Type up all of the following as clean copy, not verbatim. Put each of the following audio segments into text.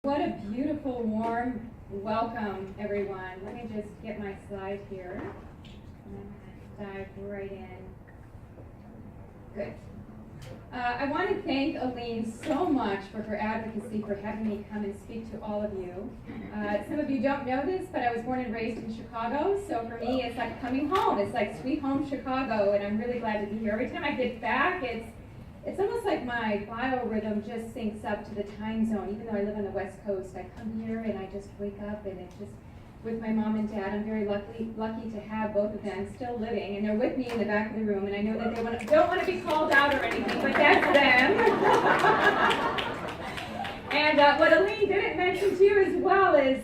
What a beautiful, warm welcome, everyone. Let me just get my slide here and dive right in. Good. I want to thank Aline so much for her advocacy for having me come and speak to all of you. Some of you don't know this, but I was born and raised in Chicago, so for me it's like coming home. It's like sweet home Chicago, and I'm really glad to be here. Every time I get back, it's almost like my biorhythm just syncs up to the time zone. Even though I live on the West Coast, I come here and I just wake up, and it's just with my mom and dad. I'm very lucky to have both of them still living, and they're with me in the back of the room. And I know that they don't want to be called out or anything, but that's them. And what Aline didn't mention to you as well is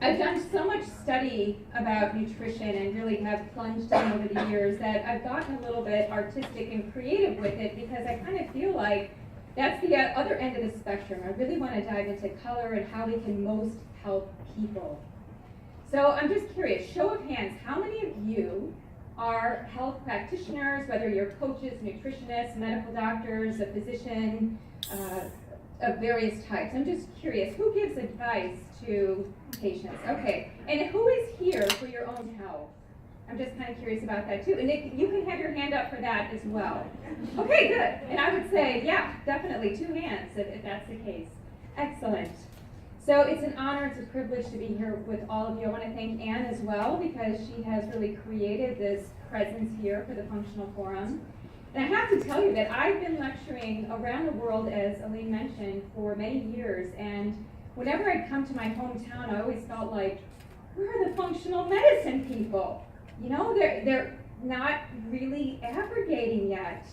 I've done so much study about nutrition and really have plunged in over the years that I've gotten a little bit artistic and creative with it, because I kind of feel like that's the other end of the spectrum. I really want to dive into color and how we can most help people. So I'm just curious, show of hands, how many of you are health practitioners, whether you're coaches, nutritionists, medical doctors, a physician, of various types? I'm just curious, who gives advice to patients? Okay, and who is here for your own health? I'm just kind of curious about that too. And Nick, you can have your hand up for that as well. Okay, good. And I would say, yeah, definitely 2 hands if that's the case. Excellent. So it's an honor, it's a privilege to be here with all of you. I want to thank Anne as well, because she has really created this presence here for the Functional Forum. And I have to tell you that I've been lecturing around the world, as Aline mentioned, for many years. And whenever I'd come to my hometown, I always felt like, where are the functional medicine people? You know, they're not really aggregating yet.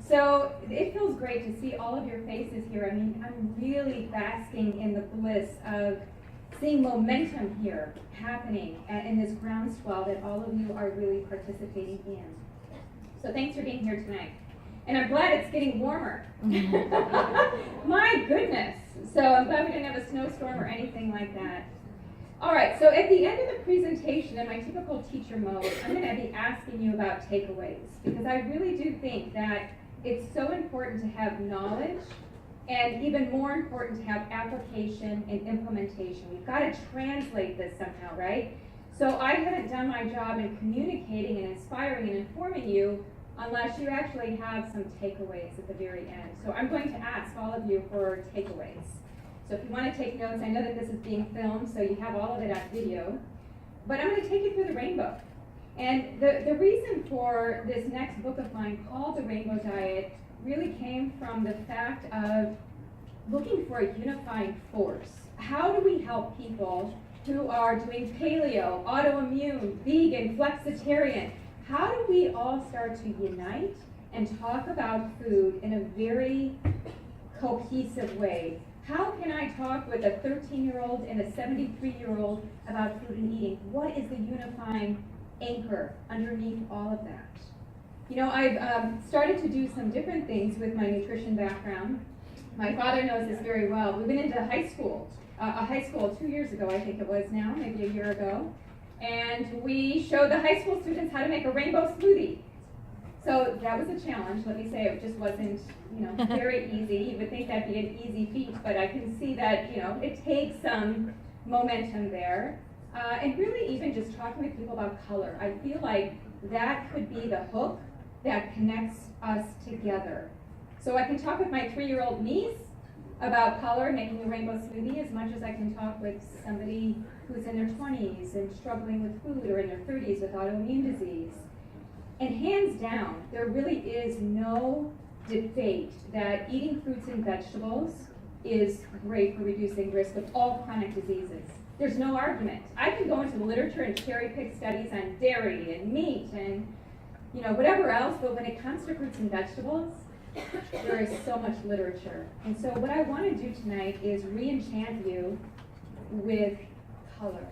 So it feels great to see all of your faces here. I mean, I'm really basking in the bliss of seeing momentum here happening in this groundswell that all of you are really participating in. So thanks for being here tonight. And I'm glad it's getting warmer. My goodness. So I'm glad we didn't have a snowstorm or anything like that. All right, so at the end of the presentation, in my typical teacher mode, I'm going to be asking you about takeaways, because I really do think that it's so important to have knowledge, and even more important to have application and implementation. We've got to translate this somehow, right? So I haven't done my job in communicating and inspiring and informing you unless you actually have some takeaways at the very end. So I'm going to ask all of you for takeaways. So if you want to take notes, I know that this is being filmed, so you have all of it on video. But I'm going to take you through the rainbow. And the reason for this next book of mine, called The Rainbow Diet, really came from the fact of looking for a unifying force. How do we help people who are doing paleo, autoimmune, vegan, flexitarian? How do we all start to unite and talk about food in a very cohesive way? How can I talk with a 13-year-old and a 73-year-old about food and eating? What is the unifying anchor underneath all of that? You know, I've started to do some different things with my nutrition background. My father knows this very well. We went into high school 2 years ago, I think it was now, maybe a year ago, and we showed the high school students how to make a rainbow smoothie. So that was a challenge. Let me say, it just wasn't, very easy. You would think that'd be an easy feat, but I can see that, it takes some momentum there. And really even just talking with people about color. I feel like that could be the hook that connects us together. So I can talk with my 3-year-old niece about color, making a rainbow smoothie, as much as I can talk with somebody who's in their 20s and struggling with food, or in their 30s with autoimmune disease. And hands down, there really is no debate that eating fruits and vegetables is great for reducing risk of all chronic diseases. There's no argument. I can go into the literature and cherry pick studies on dairy and meat and whatever else, but when it comes to fruits and vegetables, there is so much literature. And so what I want to do tonight is re-enchant you with color.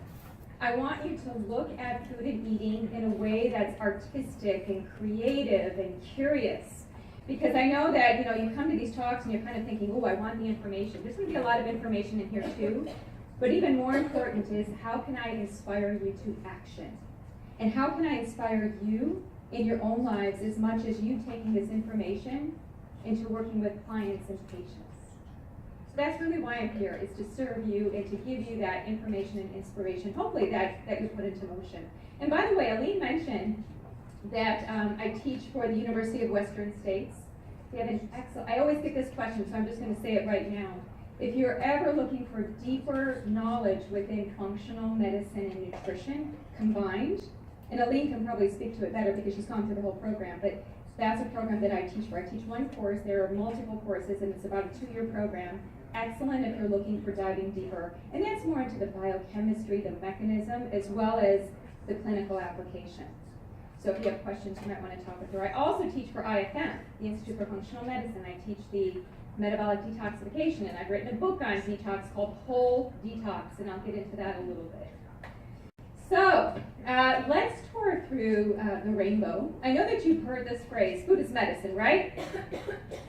I want you to look at food and eating in a way that's artistic and creative and curious. Because I know that you come to these talks and you're kind of thinking, oh, I want the information. There's going to be a lot of information in here too. But even more important is, how can I inspire you to action? And how can I inspire you in your own lives as much as you taking this information into working with clients and patients? that's really why I'm here, is to serve you and to give you that information and inspiration, hopefully that you put into motion. And by the way, Aline mentioned that I teach for the University of Western States. We have an excellent, I always get this question, so I'm just going to say it right now. If you're ever looking for deeper knowledge within functional medicine and nutrition combined, and Aline can probably speak to it better because she's gone through the whole program, but that's a program that I teach for. I teach one course, there are multiple courses, and it's about a 2-year program. Excellent if you're looking for diving deeper. And that's more into the biochemistry, the mechanism, as well as the clinical application. So if you have questions, you might want to talk with her. I also teach for IFM, the Institute for Functional Medicine. I teach the metabolic detoxification, and I've written a book on detox called Whole Detox, and I'll get into that a little bit. So let's tour through the rainbow. I know that you've heard this phrase, food is medicine, right?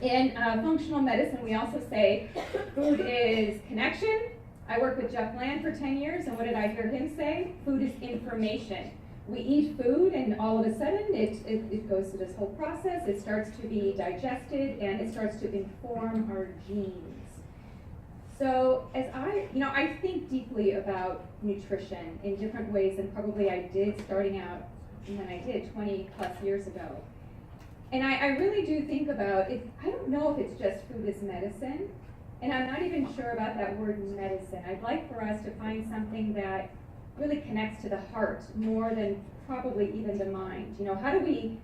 In functional medicine, we also say food is connection. I worked with Jeff Bland for 10 years, and what did I hear him say? Food is information. We eat food, and all of a sudden, it goes through this whole process. It starts to be digested, and it starts to inform our genes. So as I think deeply about nutrition in different ways than probably I did starting out when I did 20 plus years ago. And I really do think about it. I don't know if it's just food is medicine, and I'm not even sure about that word medicine. I'd like for us to find something that really connects to the heart more than probably even the mind. How do we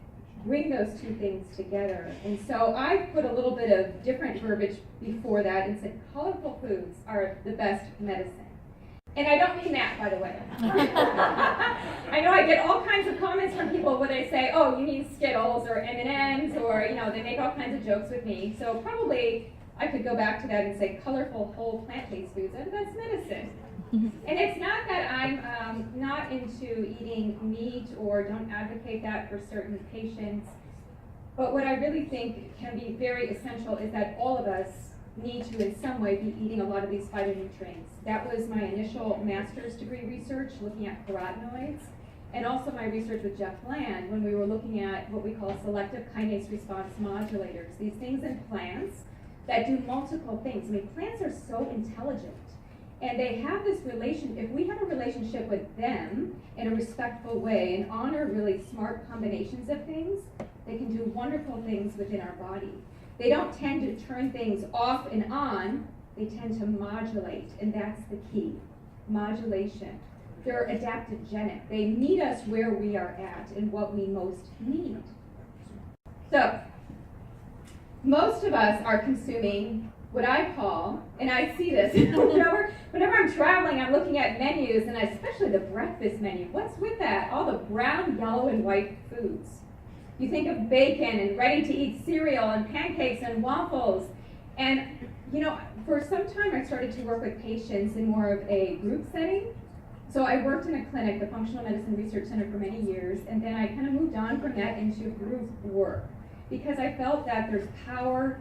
bring those two things together? And so I put a little bit of different verbiage before that and said colorful foods are the best medicine. And I don't mean that, by the way. I know I get all kinds of comments from people where they say, oh, you mean Skittles or M&Ms, or they make all kinds of jokes with me. So probably I could go back to that and say colorful whole plant-based foods are the best medicine. And it's not that I'm not into eating meat or don't advocate that for certain patients, but what I really think can be very essential is that all of us need to in some way be eating a lot of these phytonutrients. That was my initial master's degree research, looking at carotenoids, and also my research with Jeff Bland when we were looking at what we call selective kinase response modulators, these things in plants that do multiple things. I mean, plants are so intelligent. And they have this relation, if we have a relationship with them in a respectful way and honor really smart combinations of things, they can do wonderful things within our body. They don't tend to turn things off and on, they tend to modulate, and that's the key, modulation. They're adaptogenic. They meet us where we are at and what we most need. So, most of us are consuming what I call, and I see this, whenever I'm traveling, I'm looking at menus, and especially the breakfast menu. What's with that? All the brown, yellow, and white foods. You think of bacon and ready-to-eat cereal and pancakes and waffles. And, for some time I started to work with patients in more of a group setting. So I worked in a clinic, the Functional Medicine Research Center, for many years, and then I kind of moved on from that into group work because I felt that there's power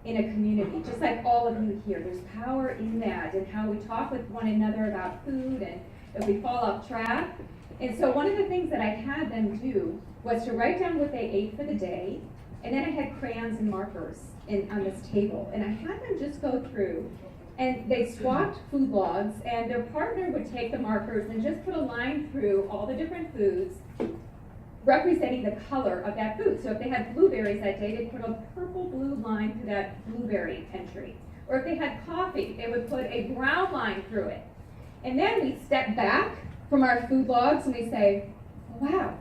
in a community, just like all of you here. There's power in that and how we talk with one another about food and if we fall off track. And so one of the things that I had them do was to write down what they ate for the day, and then I had crayons and markers on this table, and I had them just go through, and they swapped food logs, and their partner would take the markers and just put a line through all the different foods representing the color of that food. So if they had blueberries that day, they'd put a purple-blue line through that blueberry entry. Or if they had coffee, they would put a brown line through it. And then we step back from our food logs and we say, wow,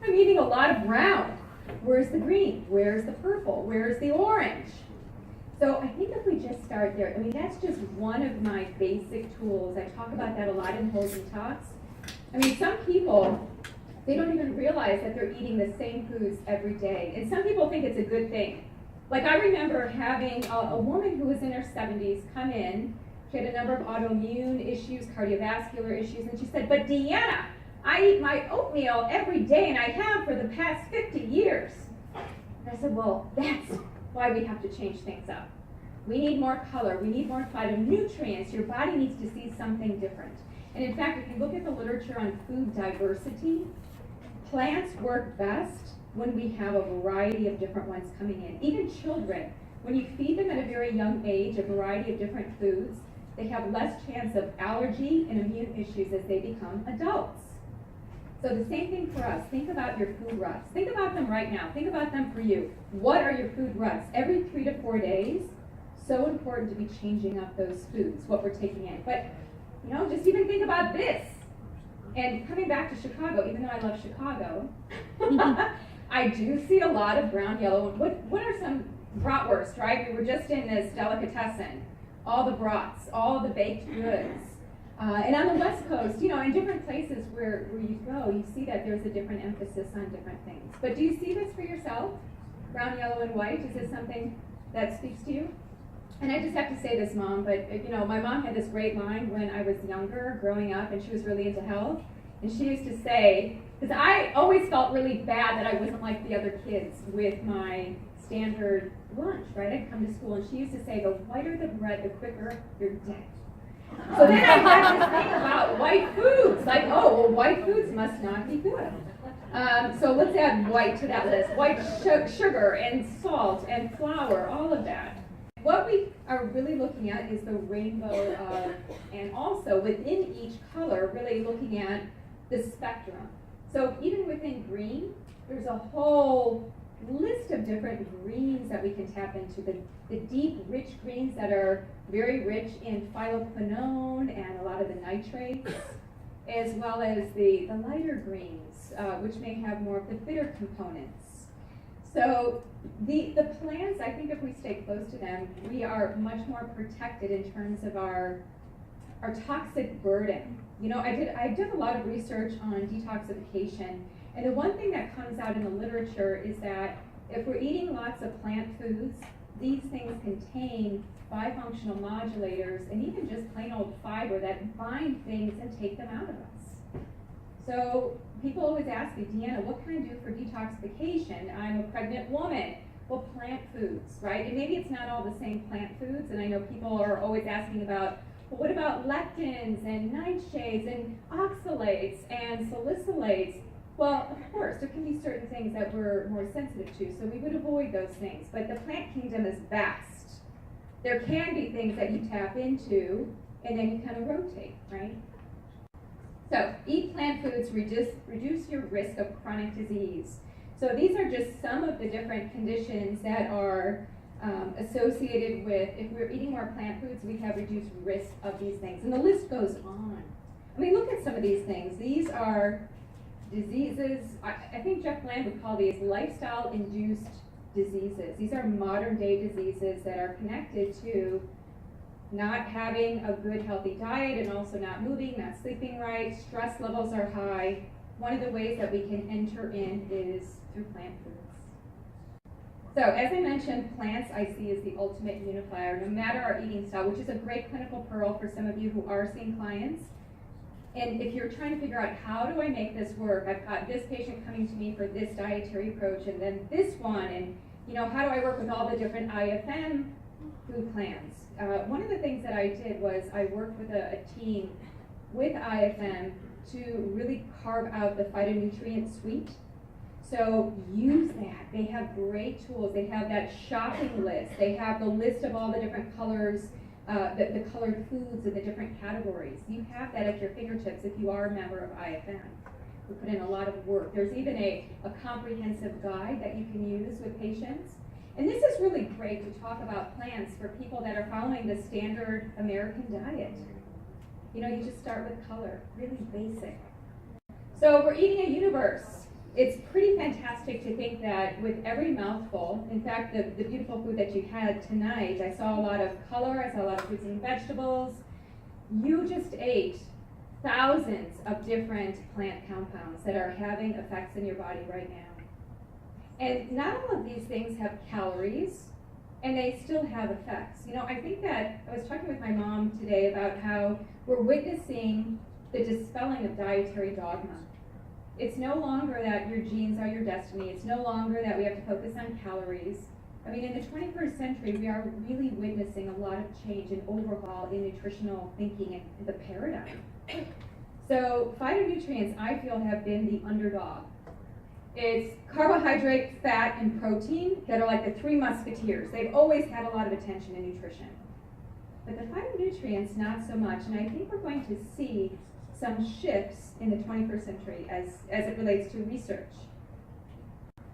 I'm eating a lot of brown. Where's the green? Where's the purple? Where's the orange? So I think if we just start there, that's just one of my basic tools. I talk about that a lot in Whole Detox. Some people, they don't even realize that they're eating the same foods every day. And some people think it's a good thing. Like I remember having a woman who was in her 70s come in. She had a number of autoimmune issues, cardiovascular issues, and she said, but Deanna, I eat my oatmeal every day and I have for the past 50 years. And I said, well, that's why we have to change things up. We need more color, we need more phytonutrients. Your body needs to see something different. And in fact, if you look at the literature on food diversity, plants work best when we have a variety of different ones coming in. Even children When you feed them at a very young age a variety of different foods, they have less chance of allergy and immune issues as they become adults. So the same thing for us. Think about your food ruts. Think about them right now. Think about them for you. What are your food ruts? Every 3 to 4 days, so important to be changing up those foods, what we're taking in. But, just even think about this. And coming back to Chicago, even though I love Chicago, I do see a lot of brown, yellow. What are some bratwurst, right? We were just in this delicatessen. All the brats, all the baked goods. And on the West Coast, in different places where you go, you see that there's a different emphasis on different things. But do you see this for yourself? Brown, yellow, and white? Is this something that speaks to you? And I just have to say this, Mom, but my mom had this great line when I was younger, growing up, and she was really into health. And she used to say, because I always felt really bad that I wasn't like the other kids with my standard lunch, right? I'd come to school, and she used to say, the whiter the bread, the quicker you're dead. So then I had to think about white foods, like, white foods must not be good. So let's add white to that list. White sugar and salt and flour, all of that. What we are really looking at is the rainbow of, and also within each color, really looking at the spectrum. So even within green, there's a whole list of different greens that we can tap into. The deep, rich greens that are very rich in phytoquinone and a lot of the nitrates, as well as the lighter greens, which may have more of the bitter components. So the plants, I think if we stay close to them, we are much more protected in terms of our toxic burden. I did a lot of research on detoxification, and the one thing that comes out in the literature is that if we're eating lots of plant foods, these things contain bifunctional modulators and even just plain old fiber that bind things and take them out of us. So people always ask me, Deanna, what can I do for detoxification? I'm a pregnant woman. Well, plant foods, right? And maybe it's not all the same plant foods, and I know people are always asking about, well, what about lectins and nightshades and oxalates and salicylates? Well, of course, there can be certain things that we're more sensitive to, so we would avoid those things. But the plant kingdom is vast. There can be things that you tap into, and then you kind of rotate, right? So, eat plant foods, reduce your risk of chronic disease. So these are just some of the different conditions that are associated with, if we're eating more plant foods, we have reduced risk of these things. And the list goes on. I mean, look at some of these things. These are diseases, I think Jeff Bland would call these lifestyle-induced diseases. These are modern-day diseases that are connected to not having a good, healthy diet and also not moving, not sleeping right, stress levels are high. One of the ways that we can enter in is through plant foods. So, as I mentioned, plants I see as the ultimate unifier, no matter our eating style, which is a great clinical pearl for some of you who are seeing clients. And if you're trying to figure out, how do I make this work? I've got this patient coming to me for this dietary approach, and then this one, and how do I work with all the different IFM food plans? One of the things that I did was I worked with a team with IFM to really carve out the phytonutrient suite. So use that. They have great tools. They have that shopping list. They have the list of all the different colors, the colored foods in the different categories. You have that at your fingertips if you are a member of IFM. We put in a lot of work. There's even a comprehensive guide that you can use with patients. And this is really great to talk about plants for people that are following the standard American diet. You just start with color, really basic. So we're eating a universe. It's pretty fantastic to think that with every mouthful, in fact, the beautiful food that you had tonight, I saw a lot of color, I saw a lot of fruits and vegetables. You just ate thousands of different plant compounds that are having effects in your body right now. And not all of these things have calories, and they still have effects. I think that I was talking with my mom today about how we're witnessing the dispelling of dietary dogma. It's no longer that your genes are your destiny. It's no longer that we have to focus on calories. I mean, in the 21st century, we are really witnessing a lot of change and overhaul in nutritional thinking and the paradigm. So phytonutrients, I feel, have been the underdog. It's carbohydrate, fat, and protein that are like the three musketeers. They've always had a lot of attention in nutrition. But the phytonutrients, not so much. And I think we're going to see some shifts in the 21st century as it relates to research.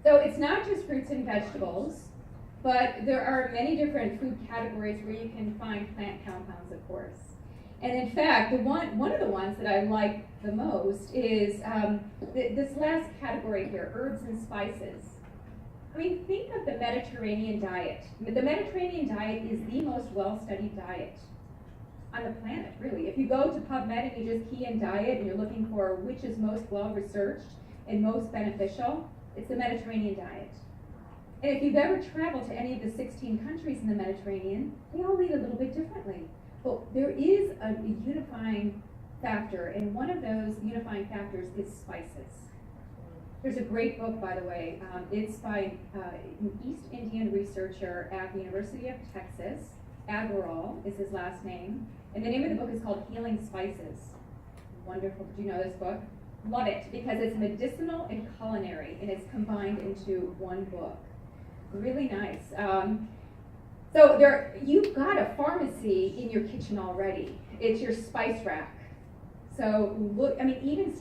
So it's not just fruits and vegetables, but there are many different food categories where you can find plant compounds, of course. And in fact, one of the ones that I like the most is this last category here, herbs and spices. I mean, think of the Mediterranean diet. The Mediterranean diet is the most well-studied diet on the planet, really. If you go to PubMed and you just key in diet and you're looking for which is most well-researched and most beneficial, it's the Mediterranean diet. And if you've ever traveled to any of the 16 countries in the Mediterranean, they all eat a little bit differently. But there is a unifying factor, and one of those unifying factors is spices. There's a great book, by the way. It's by an East Indian researcher at the University of Texas. Agarwal is his last name. And the name of the book is called Healing Spices. Wonderful. Do you know this book? Love it, because it's medicinal and culinary, and it's combined into one book. Really nice. So you've got a pharmacy in your kitchen already. It's your spice rack. So look, I mean, even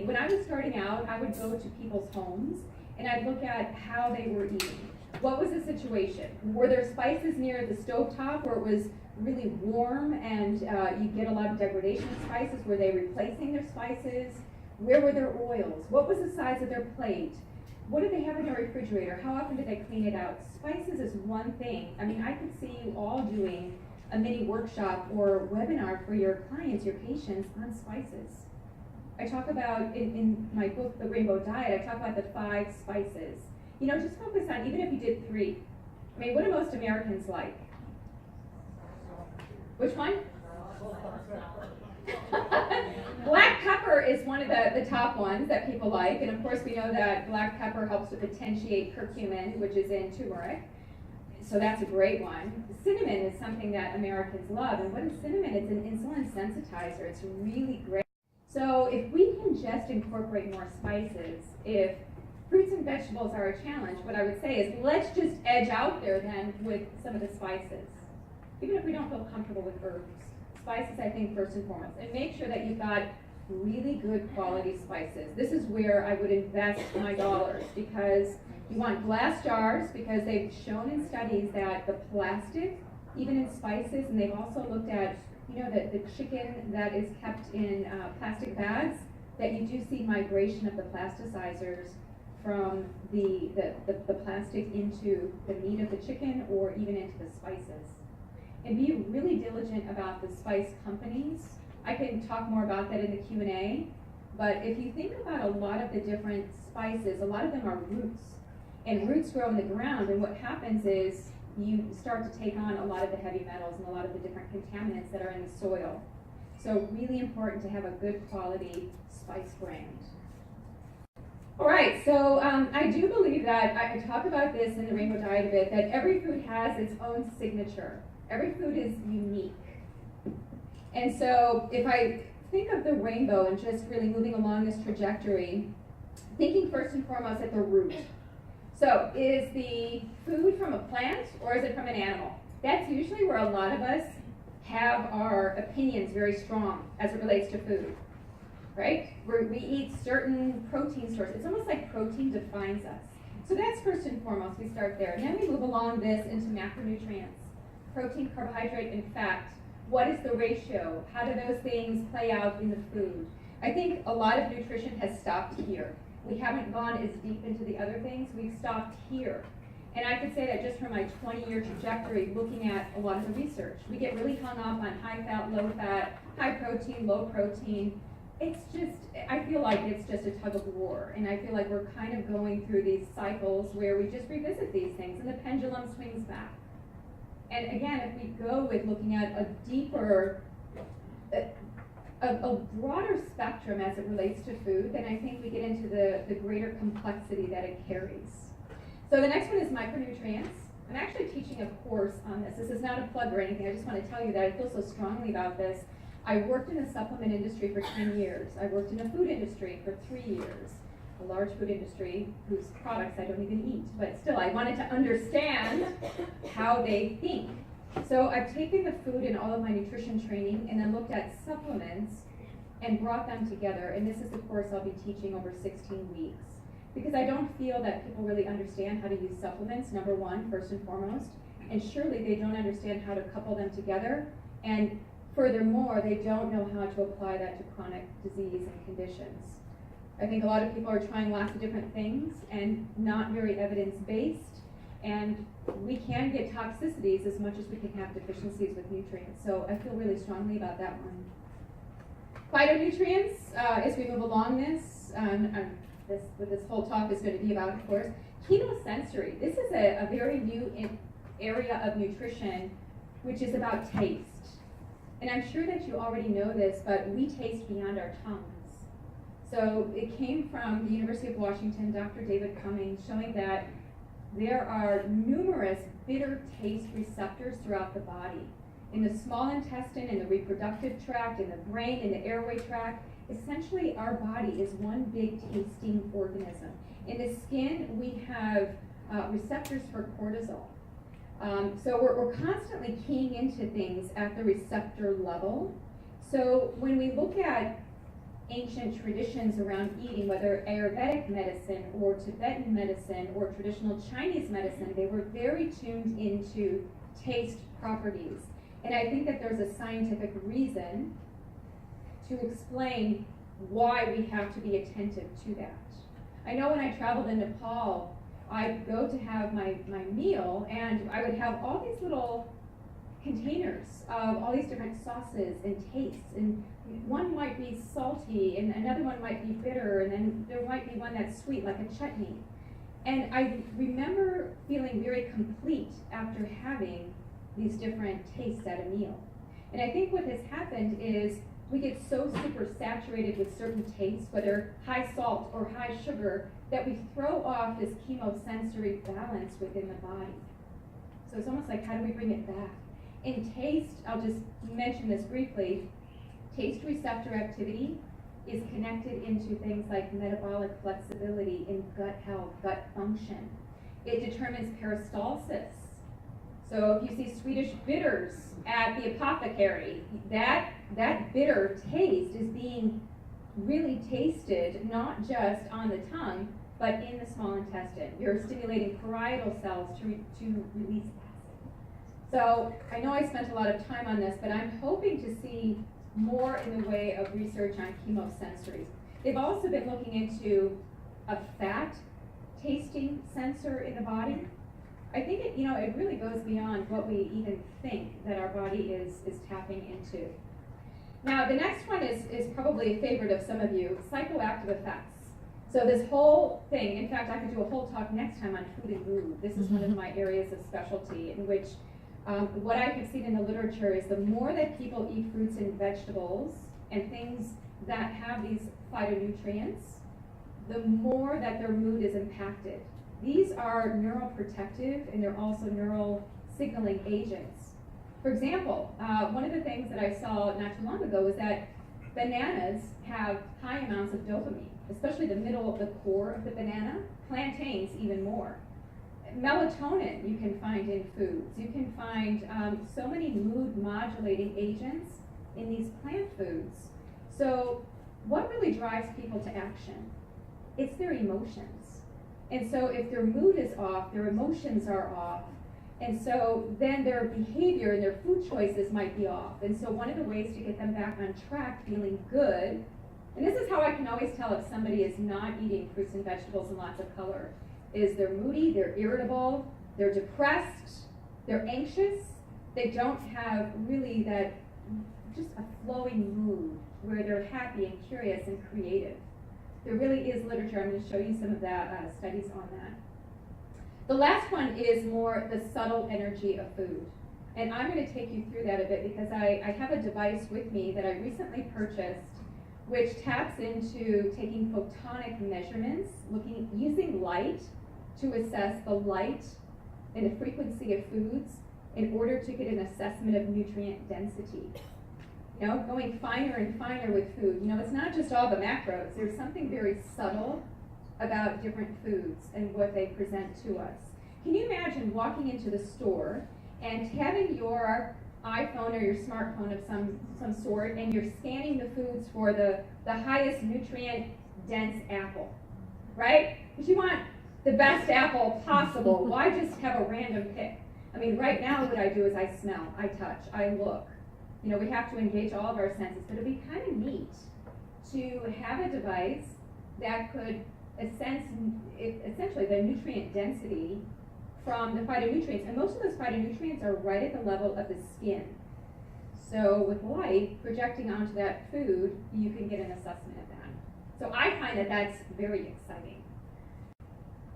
when I was starting out, I would go to people's homes and I'd look at how they were eating. What was the situation? Were there spices near the stovetop where it was really warm and you get a lot of degradation of spices? Were they replacing their spices? Where were their oils? What was the size of their plate? What did they have in their refrigerator? How often did they clean it out? Spices is one thing. I mean, I could see you all doing a mini workshop or webinar for your clients, your patients, on spices. I talk about, in my book, The Rainbow Diet, I talk about the 5 spices. You know, just focus on, even if you did 3. I mean, what do most Americans like? Which one? Black pepper is one of the top ones that people like, and of course we know that black pepper helps to potentiate curcumin, which is in turmeric, so that's a great one. Cinnamon is something that Americans love, and what is cinnamon? It's an insulin sensitizer. It's really great. So if we can just incorporate more spices, if fruits and vegetables are a challenge, what I would say is let's just edge out there then with some of the spices, even if we don't feel comfortable with herbs. Spices, I think, first and foremost, and make sure that you've got really good quality spices. This is where I would invest my dollars, because you want glass jars, because they've shown in studies that the plastic, even in spices, and they've also looked at, you know, the chicken that is kept in plastic bags, that you do see migration of the plasticizers from the plastic into the meat of the chicken or even into the spices. And be really diligent about the spice companies. I can talk more about that in the Q&A, but if you think about a lot of the different spices, a lot of them are roots, and roots grow in the ground, and what happens is you start to take on a lot of the heavy metals and a lot of the different contaminants that are in the soil. So really important to have a good quality spice brand. All right, so I do believe that, I talk about this in the Rainbow Diet a bit, that every food has its own signature. Every food is unique. And so if I think of the rainbow and just really moving along this trajectory, thinking first and foremost at the root. So is the food from a plant or is it from an animal? That's usually where a lot of us have our opinions very strong as it relates to food, right? We eat certain protein sources. It's almost like protein defines us. So that's first and foremost, we start there. And then we move along this into macronutrients. Protein, carbohydrate, and fat. What is the ratio? How do those things play out in the food? I think a lot of nutrition has stopped here. We haven't gone as deep into the other things. We've stopped here. And I could say that just from my 20-year trajectory looking at a lot of the research. We get really hung up on high fat, low fat, high protein, low protein. It's just, I feel like it's just a tug of war. And I feel like we're kind of going through these cycles where we just revisit these things and the pendulum swings back. And again, if we go with looking at a deeper, a broader spectrum as it relates to food, then I think we get into the greater complexity that it carries. So the next one is micronutrients. I'm actually teaching a course on this. This is not a plug or anything. I just want to tell you that I feel so strongly about this. I worked in the supplement industry for 10 years. I worked in the food industry for 3 years. a large food industry whose products I don't even eat, but still I wanted to understand how they think. So I've taken the food in all of my nutrition training and then looked at supplements and brought them together, and this is the course I'll be teaching over 16 weeks. Because I don't feel that people really understand how to use supplements, number one, first and foremost, and surely they don't understand how to couple them together, and furthermore, they don't know how to apply that to chronic disease and conditions. I think a lot of people are trying lots of different things and not very evidence-based, and we can get toxicities as much as we can have deficiencies with nutrients. So I feel really strongly about that one. Phytonutrients, as we move along what this whole talk is going to be about, of course. Chemosensory, this is a very new area of nutrition, which is about taste. And I'm sure that you already know this, but we taste beyond our tongues. So it came from the University of Washington, Dr. David Cummings, showing that there are numerous bitter taste receptors throughout the body. In the small intestine, in the reproductive tract, in the brain, in the airway tract. Essentially, our body is one big tasting organism. In the skin, we have receptors for cortisol. So we're constantly keying into things at the receptor level. So when we look at ancient traditions around eating, whether Ayurvedic medicine or Tibetan medicine or traditional Chinese medicine, they were very tuned into taste properties. And I think that there's a scientific reason to explain why we have to be attentive to that. I know when I traveled in Nepal, I'd go to have my meal, and I would have all these little containers of all these different sauces and tastes, and one might be salty, and another one might be bitter, and then there might be one that's sweet, like a chutney. And I remember feeling very complete after having these different tastes at a meal. And I think what has happened is we get so super saturated with certain tastes, whether high salt or high sugar, that we throw off this chemosensory balance within the body. So it's almost like, how do we bring it back? In taste, I'll just mention this briefly, taste receptor activity is connected into things like metabolic flexibility in gut health, gut function. It determines peristalsis. So if you see Swedish bitters at the apothecary, that bitter taste is being really tasted not just on the tongue, but in the small intestine. You're stimulating parietal cells to release acid. So I know I spent a lot of time on this, but I'm hoping to see more in the way of research on chemosensory. They've also been looking into a fat tasting sensor in the body. I think it really goes beyond what we even think that our body is tapping into. Now, the next one is probably a favorite of some of you, psychoactive effects. So this whole thing, in fact, I could do a whole talk next time on food and mood. This is one of my areas of specialty, in which what I have seen in the literature is the more that people eat fruits and vegetables and things that have these phytonutrients, the more that their mood is impacted. These are neuroprotective, and they're also neural signaling agents. For example, one of the things that I saw not too long ago was that bananas have high amounts of dopamine, especially the middle of the core of the banana, plantains even more. Melatonin you can find in foods. You can find so many mood modulating agents in these plant foods. So what really drives people to action? It's their emotions. And so if their mood is off, their emotions are off, and so then their behavior and their food choices might be off. And so one of the ways to get them back on track, feeling good, and this is how I can always tell if somebody is not eating fruits and vegetables and lots of color, is they're moody, they're irritable, they're depressed, they're anxious, they don't have really that, just a flowing mood where they're happy and curious and creative. There really is literature. I'm going to show you some of that studies on that. The last one is more the subtle energy of food. And I'm going to take you through that a bit because I have a device with me that I recently purchased which taps into taking photonic measurements, using light to assess the light and the frequency of foods in order to get an assessment of nutrient density. Going finer and finer with food. It's not just all the macros. There's something very subtle about different foods and what they present to us. Can you imagine walking into the store and having your iPhone or your smartphone of some sort, and you're scanning the foods for the highest nutrient-dense apple, right? Because you want the best apple possible. Why just have a random pick? I mean, right now what I do is I smell, I touch, I look. You know, we have to engage all of our senses, but it'd be kind of neat to have a device that could essentially the nutrient density from the phytonutrients, and most of those phytonutrients are right at the level of the skin. So with light projecting onto that food, you can get an assessment of that. So I find that that's very exciting.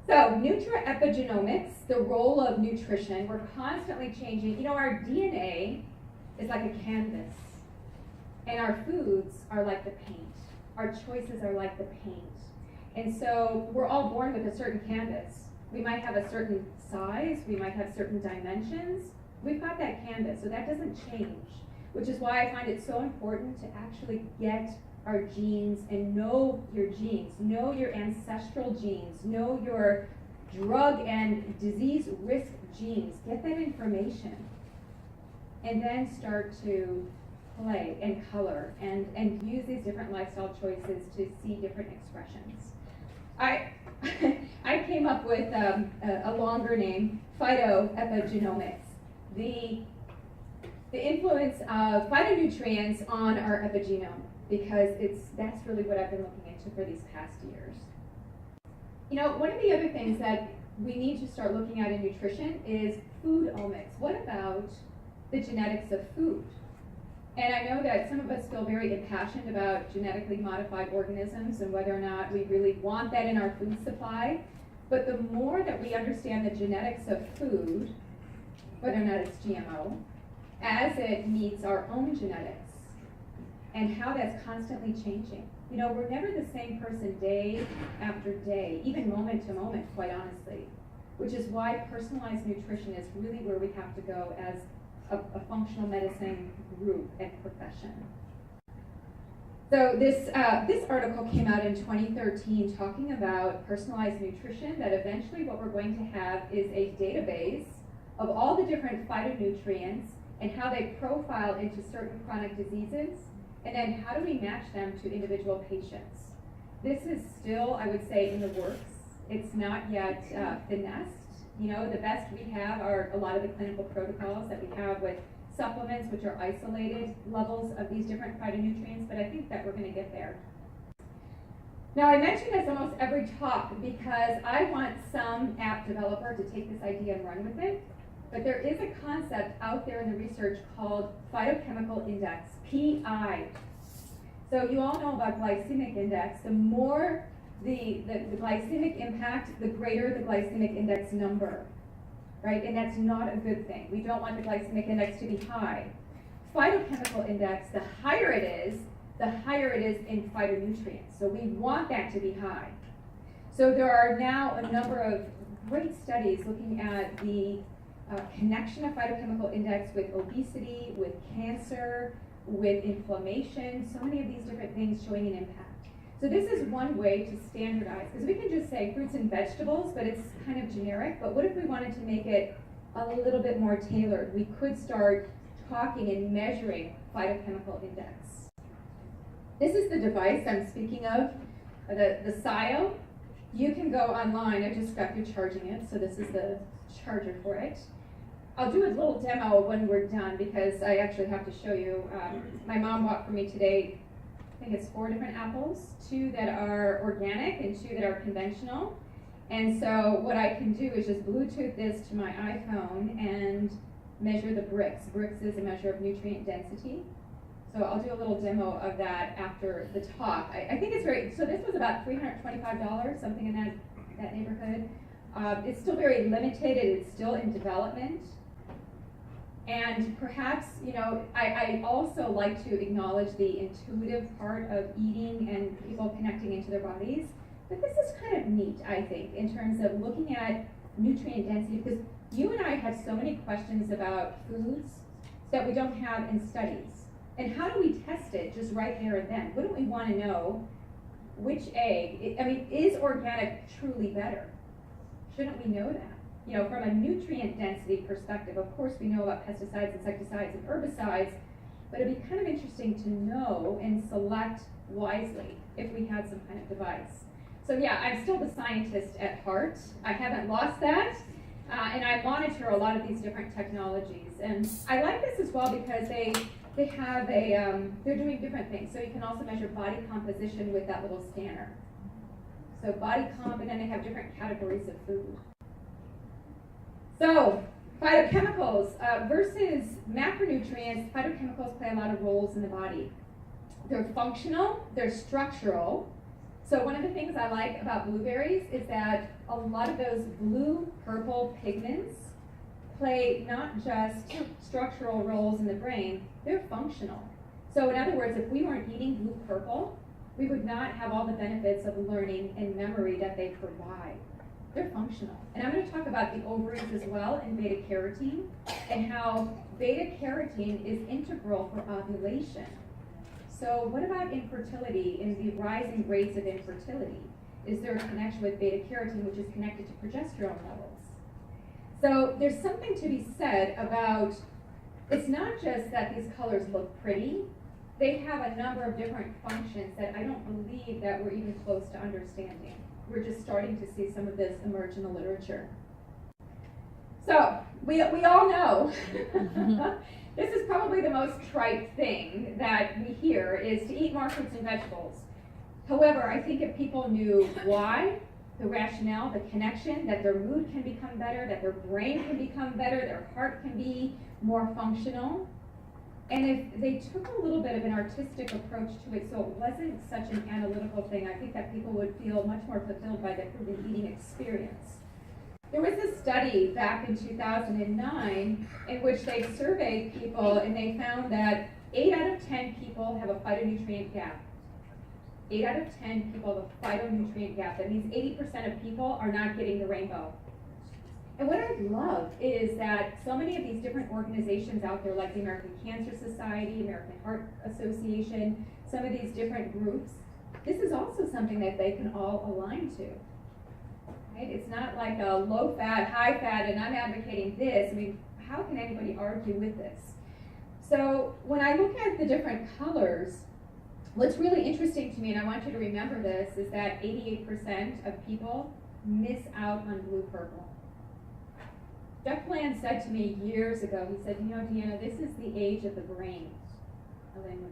So nutriepigenomics, the role of nutrition, we're constantly changing. You know, our DNA is like a canvas, and our foods are like the paint. Our choices are like the paint. And so we're all born with a certain canvas. We might have a certain size, we might have certain dimensions. We've got that canvas, so that doesn't change, which is why I find it so important to actually get our genes and know your genes, know your ancestral genes, know your drug and disease risk genes. Get that information, and then start to play and color and use these different lifestyle choices to see different expressions. I came up with a longer name, phytoepigenomics, the influence of phytonutrients on our epigenome, because that's really what I've been looking into for these past years. You know, one of the other things that we need to start looking at in nutrition is food omics. What about the genetics of food? And I know that some of us feel very impassioned about genetically modified organisms and whether or not we really want that in our food supply. But the more that we understand the genetics of food, whether or not it's GMO, as it meets our own genetics, and how that's constantly changing. You know, we're never the same person day after day, even moment to moment, quite honestly, which is why personalized nutrition is really where we have to go as a functional medicine group and profession. So this article came out in 2013 talking about personalized nutrition, that eventually what we're going to have is a database of all the different phytonutrients and how they profile into certain chronic diseases, and then how do we match them to individual patients. This is still, I would say, in the works. It's not yet finessed. You know, the best we have are a lot of the clinical protocols that we have with supplements, which are isolated levels of these different phytonutrients, but I think that we're going to get there. Now, I mention this almost every talk because I want some app developer to take this idea and run with it, but there is a concept out there in the research called phytochemical index, PI. So you all know about glycemic index. The more the glycemic impact, the greater the glycemic index number, right? And that's not a good thing. We don't want the glycemic index to be high. Phytochemical index, the higher it is in phytonutrients. So we want that to be high. So there are now a number of great studies looking at the connection of phytochemical index with obesity, with cancer, with inflammation, so many of these different things showing an impact. So this is one way to standardize, because we can just say fruits and vegetables, but it's kind of generic. But what if we wanted to make it a little bit more tailored? We could start talking and measuring phytochemical index. This is the device I'm speaking of, the SIO. You can go online. I just got through charging it, so this is the charger for it. I'll do a little demo when we're done because I actually have to show you. My mom bought for me today, I think it's 4 different apples, 2 that are organic and 2 that are conventional. And so what I can do is just Bluetooth this to my iPhone and measure the Brix. Brix is a measure of nutrient density. So I'll do a little demo of that after the talk. I think it's very, so this was about $325, something in that neighborhood. It's still very limited, it's still in development. And perhaps, you know, I also like to acknowledge the intuitive part of eating and people connecting into their bodies. But this is kind of neat, I think, in terms of looking at nutrient density, because you and I have so many questions about foods that we don't have in studies. And how do we test it just right there and then? Wouldn't we want to know which egg, is organic truly better? Shouldn't we know that? You know, from a nutrient density perspective, of course we know about pesticides, insecticides, and herbicides, but it'd be kind of interesting to know and select wisely if we had some kind of device. So yeah, I'm still the scientist at heart. I haven't lost that. And I monitor a lot of these different technologies. And I like this as well because they have they're doing different things. So you can also measure body composition with that little scanner. So body comp, and then they have different categories of food. So phytochemicals versus macronutrients, phytochemicals play a lot of roles in the body. They're functional, they're structural. So one of the things I like about blueberries is that a lot of those blue-purple pigments play not just structural roles in the brain, they're functional. So in other words, if we weren't eating blue-purple, we would not have all the benefits of learning and memory that they provide. They're functional. And I'm going to talk about the ovaries as well and beta-carotene and how beta-carotene is integral for ovulation. So what about infertility and the rising rates of infertility? Is there a connection with beta-carotene, which is connected to progesterone levels? So there's something to be said about, it's not just that these colors look pretty, they have a number of different functions that I don't believe that we're even close to understanding. We're just starting to see some of this emerge in the literature. So we all know this is probably the most trite thing that we hear is to eat more fruits and vegetables. However, I think if people knew why, the rationale, the connection, that their mood can become better, that their brain can become better, their heart can be more functional, and if they took a little bit of an artistic approach to it so it wasn't such an analytical thing, I think that people would feel much more fulfilled by the food and eating experience. There was a study back in 2009 in which they surveyed people and they found that 8 out of 10 people have a phytonutrient gap. 8 out of 10 people have a phytonutrient gap. That means 80% of people are not getting the rainbow. And what I love is that so many of these different organizations out there, like the American Cancer Society, American Heart Association, some of these different groups, this is also something that they can all align to. Right? It's not like a low fat, high fat, and I'm advocating this. I mean, how can anybody argue with this? So when I look at the different colors, what's really interesting to me, and I want you to remember this, is that 88% of people miss out on blue-purple. Jeff Bland said to me years ago, he said, you know, Deanna, this is the age of the brain. Ellen,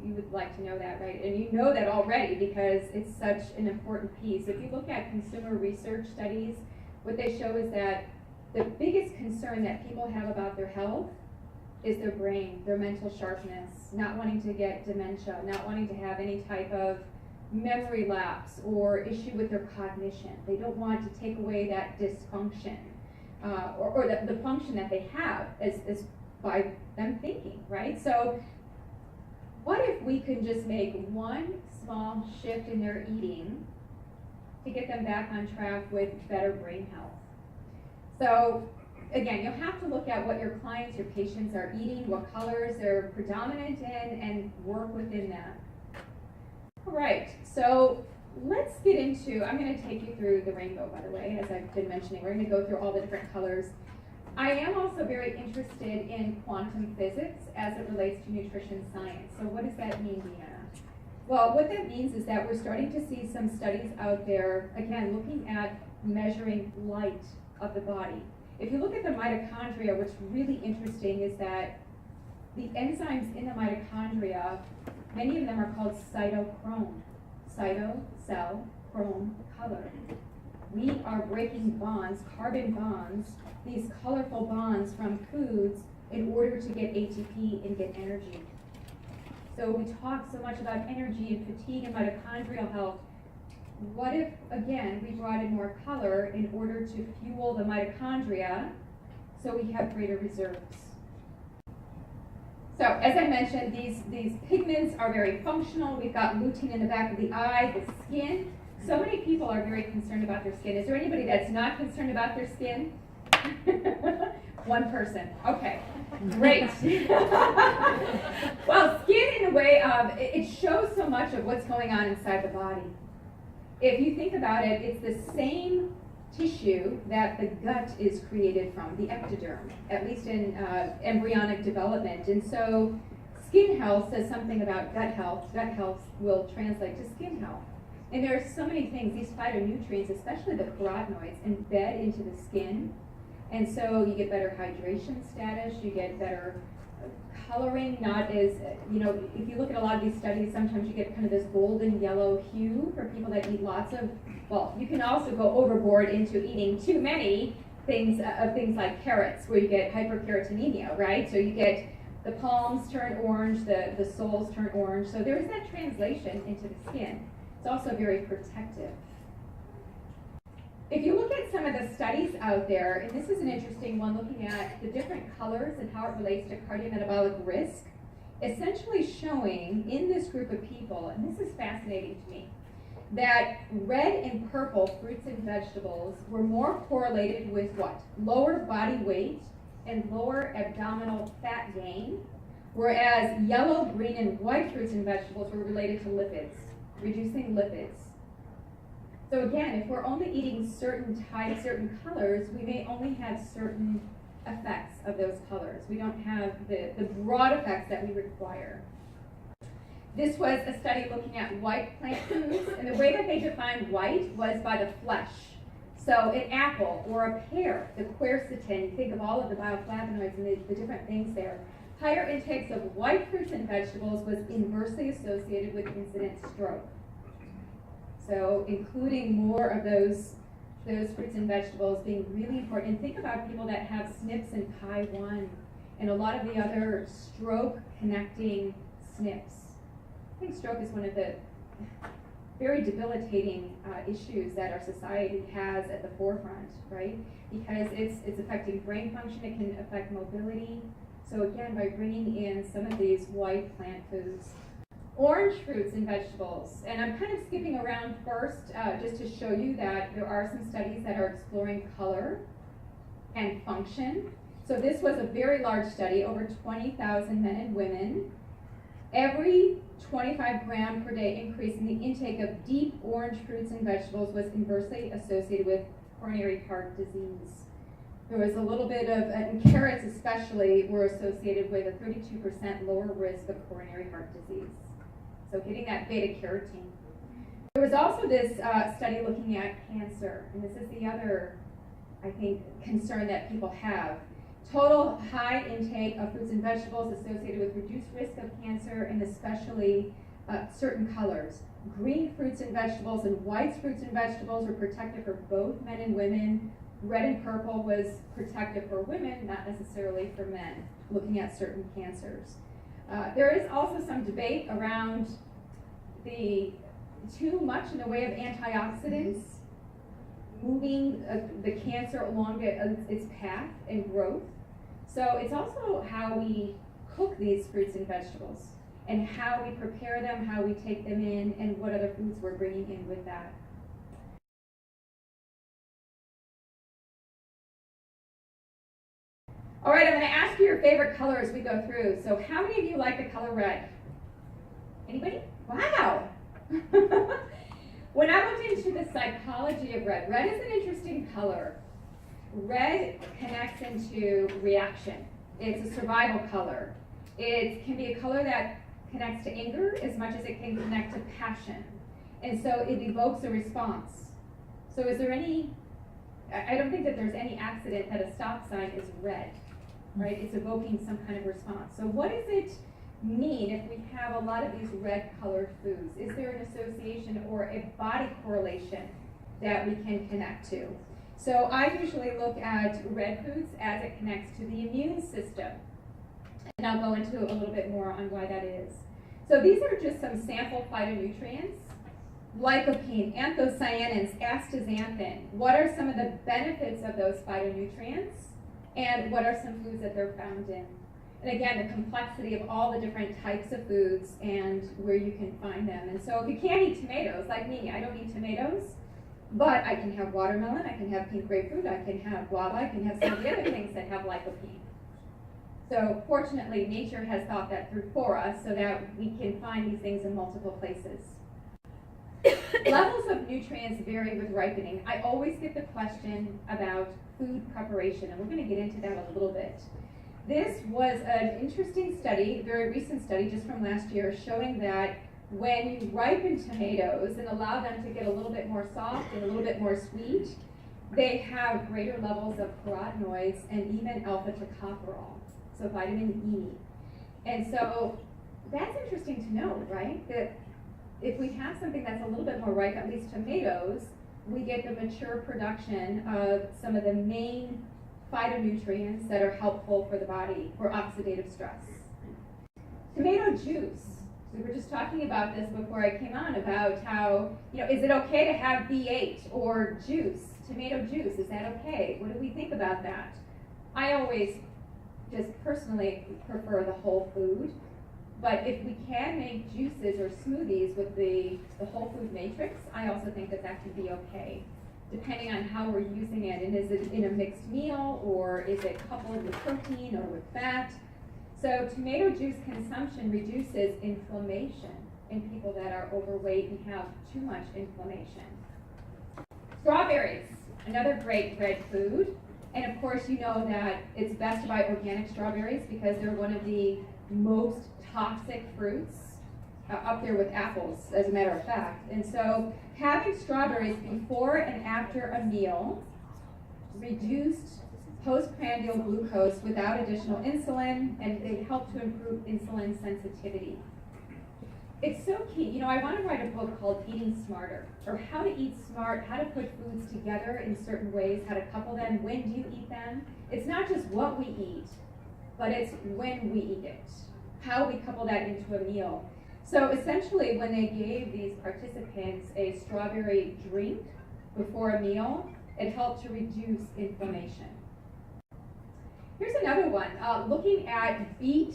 you would like to know that, right? And you know that already because it's such an important piece. If you look at consumer research studies, what they show is that the biggest concern that people have about their health is their brain, their mental sharpness, not wanting to get dementia, not wanting to have any type of memory lapse or issue with their cognition. They don't want to take away that dysfunction or the function that they have is by them thinking, right? So what if we could just make one small shift in their eating to get them back on track with better brain health? So again, you'll have to look at what your clients, your patients are eating, what colors they're predominant in, and work within that. All right, so let's get into, I'm going to take you through the rainbow, by the way, as I've been mentioning. We're going to go through all the different colors. I am also very interested in quantum physics as it relates to nutrition science. So what does that mean, Deanna? Well, what that means is that we're starting to see some studies out there, again, looking at measuring light of the body. If you look at the mitochondria, what's really interesting is that the enzymes in the mitochondria, many of them are called cytochrome. Cyto, cell, chrome, color. We are breaking bonds, carbon bonds, these colorful bonds from foods in order to get ATP and get energy. So we talk so much about energy and fatigue and mitochondrial health. What if, again, we brought in more color in order to fuel the mitochondria so we have greater reserves? So, as I mentioned, these pigments are very functional. We've got lutein in the back of the eye, the skin. So many people are very concerned about their skin. Is there anybody that's not concerned about their skin? One person. Okay. Great. Well, skin in a way of, it shows so much of what's going on inside the body. If you think about it, it's the same tissue that the gut is created from, the ectoderm, at least in embryonic development. And so skin health says something about gut health. Gut health will translate to skin health. And there are so many things, these phytonutrients, especially the carotenoids, embed into the skin. And so you get better hydration status, you get better coloring, not as, if you look at a lot of these studies, sometimes you get kind of this golden yellow hue for people that eat lots of, well, you can also go overboard into eating too many things, things like carrots, where you get hyperkeratinemia, right? So you get the palms turn orange, the soles turn orange. So there is that translation into the skin. It's also very protective. If you look at some of the studies out there, and this is an interesting one, looking at the different colors and how it relates to cardiometabolic risk, essentially showing in this group of people, and this is fascinating to me, that red and purple fruits and vegetables were more correlated with what? Lower body weight and lower abdominal fat gain, whereas yellow, green, and white fruits and vegetables were related to lipids, reducing lipids. So again, if we're only eating certain types, certain colors, we may only have certain effects of those colors. We don't have the broad effects that we require. This was a study looking at white plant foods, and the way that they defined white was by the flesh. So an apple or a pear, the quercetin, you think of all of the bioflavonoids and the different things there. Higher intakes of white fruits and vegetables was inversely associated with incident stroke. So including more of those fruits and vegetables being really important. And think about people that have SNPs and PI1 and a lot of the other stroke connecting SNPs. I think stroke is one of the very debilitating issues that our society has at the forefront, right? Because it's affecting brain function, it can affect mobility. So again, by bringing in some of these white plant foods. Orange fruits and vegetables, and I'm kind of skipping around first just to show you that there are some studies that are exploring color and function. So this was a very large study, over 20,000 men and women. Every 25 gram per day increase in the intake of deep orange fruits and vegetables was inversely associated with coronary heart disease. There was a little bit of, and carrots especially, were associated with a 32% lower risk of coronary heart disease. So getting that beta carotene. There was also this study looking at cancer, and this is the other, I think, concern that people have. Total high intake of fruits and vegetables associated with reduced risk of cancer, and especially certain colors. Green fruits and vegetables and white fruits and vegetables were protective for both men and women. Red and purple was protective for women, not necessarily for men, looking at certain cancers. There is also some debate around the too much in the way of antioxidants moving the cancer along its path and growth. So it's also how we cook these fruits and vegetables and how we prepare them, how we take them in, and what other foods we're bringing in with that. All right, I'm going to ask you your favorite color as we go through. So how many of you like the color red? Anybody? Wow. When I looked into the psychology of red, red is an interesting color. Red connects into reaction. It's a survival color. It can be a color that connects to anger as much as it can connect to passion. And so it evokes a response. So is there any, I don't think that there's any accident that a stop sign is red. Right? It's evoking some kind of response. So what does it mean if we have a lot of these red colored foods? Is there an association or a body correlation that we can connect to? So I usually look at red foods as it connects to the immune system. And I'll go into a little bit more on why that is. So these are just some sample phytonutrients. Lycopene, anthocyanins, astaxanthin. What are some of the benefits of those phytonutrients? And what are some foods that they're found in? And again, the complexity of all the different types of foods and where you can find them. And so if you can't eat tomatoes, like me, I don't eat tomatoes, but I can have watermelon, I can have pink grapefruit, I can have guava, I can have some of the other things that have lycopene. So fortunately, nature has thought that through for us so that we can find these things in multiple places. Levels of nutrients vary with ripening. I always get the question about food preparation, and we're going to get into that a little bit. This was an interesting study, a very recent study just from last year, showing that when you ripen tomatoes and allow them to get a little bit more soft and a little bit more sweet, they have greater levels of carotenoids and even alpha-tocopherol, so vitamin E. And so that's interesting to know, right? That if we have something that's a little bit more ripe, at least tomatoes, we get the mature production of some of the main phytonutrients that are helpful for the body for oxidative stress. Tomato juice. We were just talking about this before I came on about how, is it okay to have B8 or juice, tomato juice? Is that okay? What do we think about that? I always just personally prefer the whole food, but if we can make juices or smoothies with the whole food matrix, I also think that that can be okay, depending on how we're using it. And is it in a mixed meal, or is it coupled with protein or with fat? So tomato juice consumption reduces inflammation in people that are overweight and have too much inflammation. Strawberries, another great red food. And of course, you know that it's best to buy organic strawberries because they're one of the most toxic fruits, up there with apples, as a matter of fact. And so having strawberries before and after a meal reduced postprandial glucose without additional insulin, and they help to improve insulin sensitivity. It's so key. I want to write a book called Eating Smarter, or how to eat smart, how to put foods together in certain ways, how to couple them, when do you eat them. It's not just what we eat, but it's when we eat it, how we couple that into a meal. So essentially, when they gave these participants a strawberry drink before a meal, it helped to reduce inflammation. Here's another one, looking at beet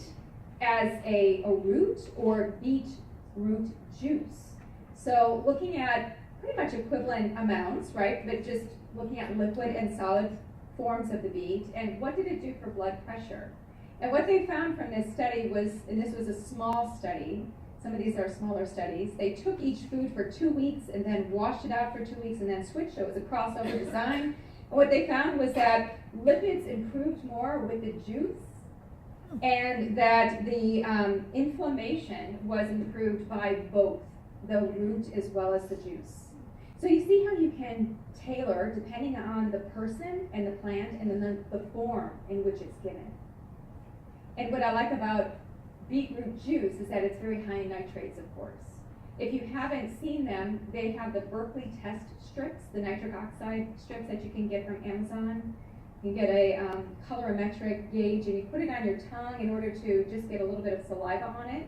as a root or beet root juice. So looking at pretty much equivalent amounts, right? But just looking at liquid and solid forms of the beet, and what did it do for blood pressure? And what they found from this study was, and this was a small study, some of these are smaller studies, they took each food for 2 weeks and then washed it out for 2 weeks and then switched. So it was a crossover design. And what they found was that lipids improved more with the juice, and that the inflammation was improved by both the root as well as the juice. So you see how you can tailor depending on the person and the plant and then the form in which it's given. And what I like about beetroot juice is that it's very high in nitrates, of course. If you haven't seen them, they have the Berkeley test strips, the nitric oxide strips that you can get from Amazon. You can get a colorimetric gauge, and you put it on your tongue in order to just get a little bit of saliva on it.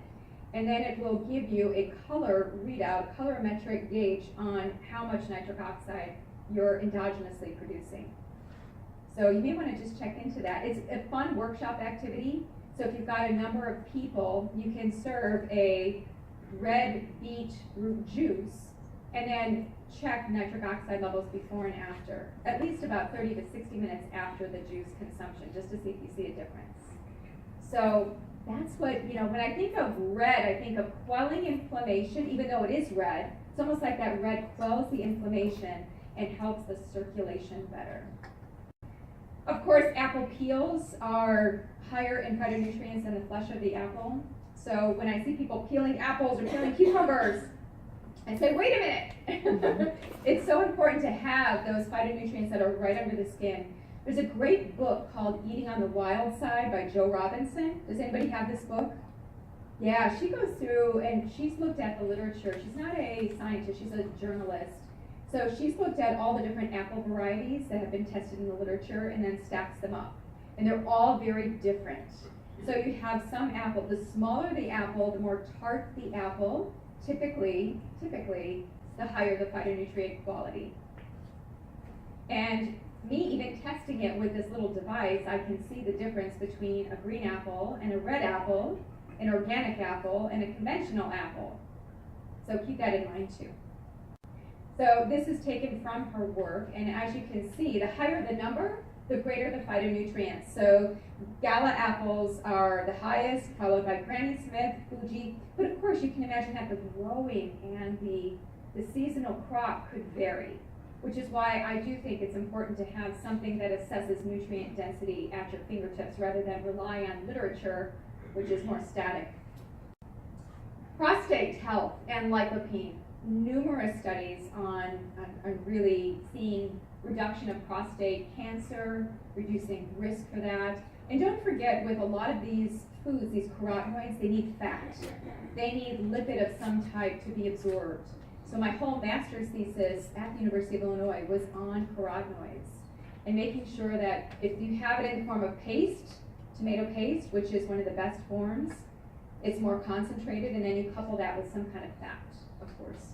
And then it will give you a color readout, colorimetric gauge on how much nitric oxide you're endogenously producing. So you may want to just check into that. It's a fun workshop activity. So if you've got a number of people, you can serve a red beetroot juice and then check nitric oxide levels before and after, at least about 30 to 60 minutes after the juice consumption, just to see if you see a difference. So that's what, when I think of red, I think of quelling inflammation, even though it is red. It's almost like that red quells the inflammation and helps the circulation better. Of course, apple peels are higher in phytonutrients than the flesh of the apple. So when I see people peeling apples or peeling cucumbers, I say, wait a minute. It's so important to have those phytonutrients that are right under the skin. There's a great book called Eating on the Wild Side by Jo Robinson. Does anybody have this book? Yeah, she goes through and she's looked at the literature. She's not a scientist, she's a journalist. So she's looked at all the different apple varieties that have been tested in the literature and then stacks them up. And they're all very different. So you have some apple, the smaller the apple, the more tart the apple, typically, the higher the phytonutrient quality. And me even testing it with this little device, I can see the difference between a green apple and a red apple, an organic apple and a conventional apple. So keep that in mind too. So this is taken from her work, and as you can see, the higher the number, the greater the phytonutrients. So Gala apples are the highest, followed by Granny Smith, Fuji. But of course, you can imagine that the growing and the seasonal crop could vary, which is why I do think it's important to have something that assesses nutrient density at your fingertips rather than rely on literature, which is more static. Prostate health and lycopene. Numerous studies on really seeing reduction of prostate cancer, reducing risk for that. And don't forget, with a lot of these foods, these carotenoids, they need fat. They need lipid of some type to be absorbed. So my whole master's thesis at the University of Illinois was on carotenoids and making sure that if you have it in the form of paste, tomato paste, which is one of the best forms, it's more concentrated, and then you couple that with some kind of fat, of course.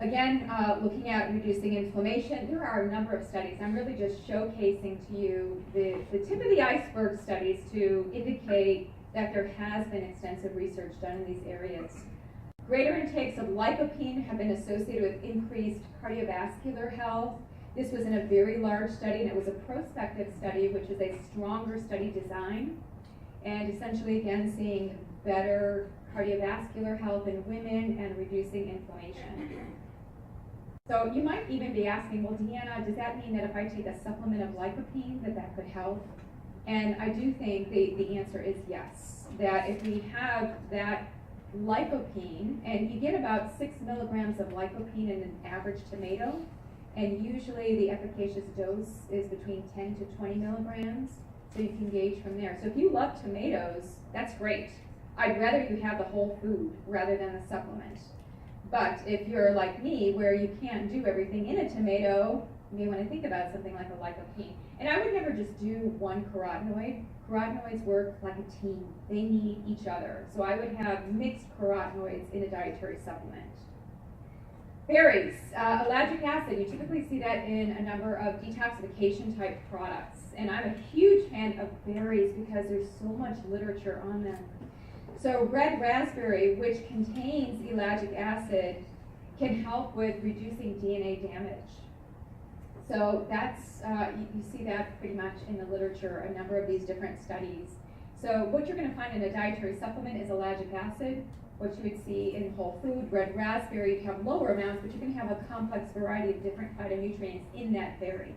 Again, looking at reducing inflammation, there are a number of studies. I'm really just showcasing to you the tip of the iceberg studies to indicate that there has been extensive research done in these areas. Greater intakes of lycopene have been associated with increased cardiovascular health. This was in a very large study, and it was a prospective study, which is a stronger study design, and essentially, again, seeing better cardiovascular health in women and reducing inflammation. So you might even be asking, well, Deanna, does that mean that if I take a supplement of lycopene, that could help? And I do think the answer is yes, that if we have that lycopene, and you get about 6 milligrams of lycopene in an average tomato, and usually the efficacious dose is between 10 to 20 milligrams, so you can gauge from there. So if you love tomatoes, that's great. I'd rather you have the whole food rather than the supplement. But if you're like me, where you can't do everything in a tomato, you may want to think about something like a lycopene. And I would never just do one carotenoid. Carotenoids work like a team. They need each other. So I would have mixed carotenoids in a dietary supplement. Berries, ellagic acid, you typically see that in a number of detoxification type products. And I'm a huge fan of berries because there's so much literature on them. So red raspberry, which contains ellagic acid, can help with reducing DNA damage. So that's, you see that pretty much in the literature, a number of these different studies. So what you're going to find in a dietary supplement is ellagic acid. What you would see in whole food, red raspberry, you have lower amounts, but you can have a complex variety of different phytonutrients in that berry.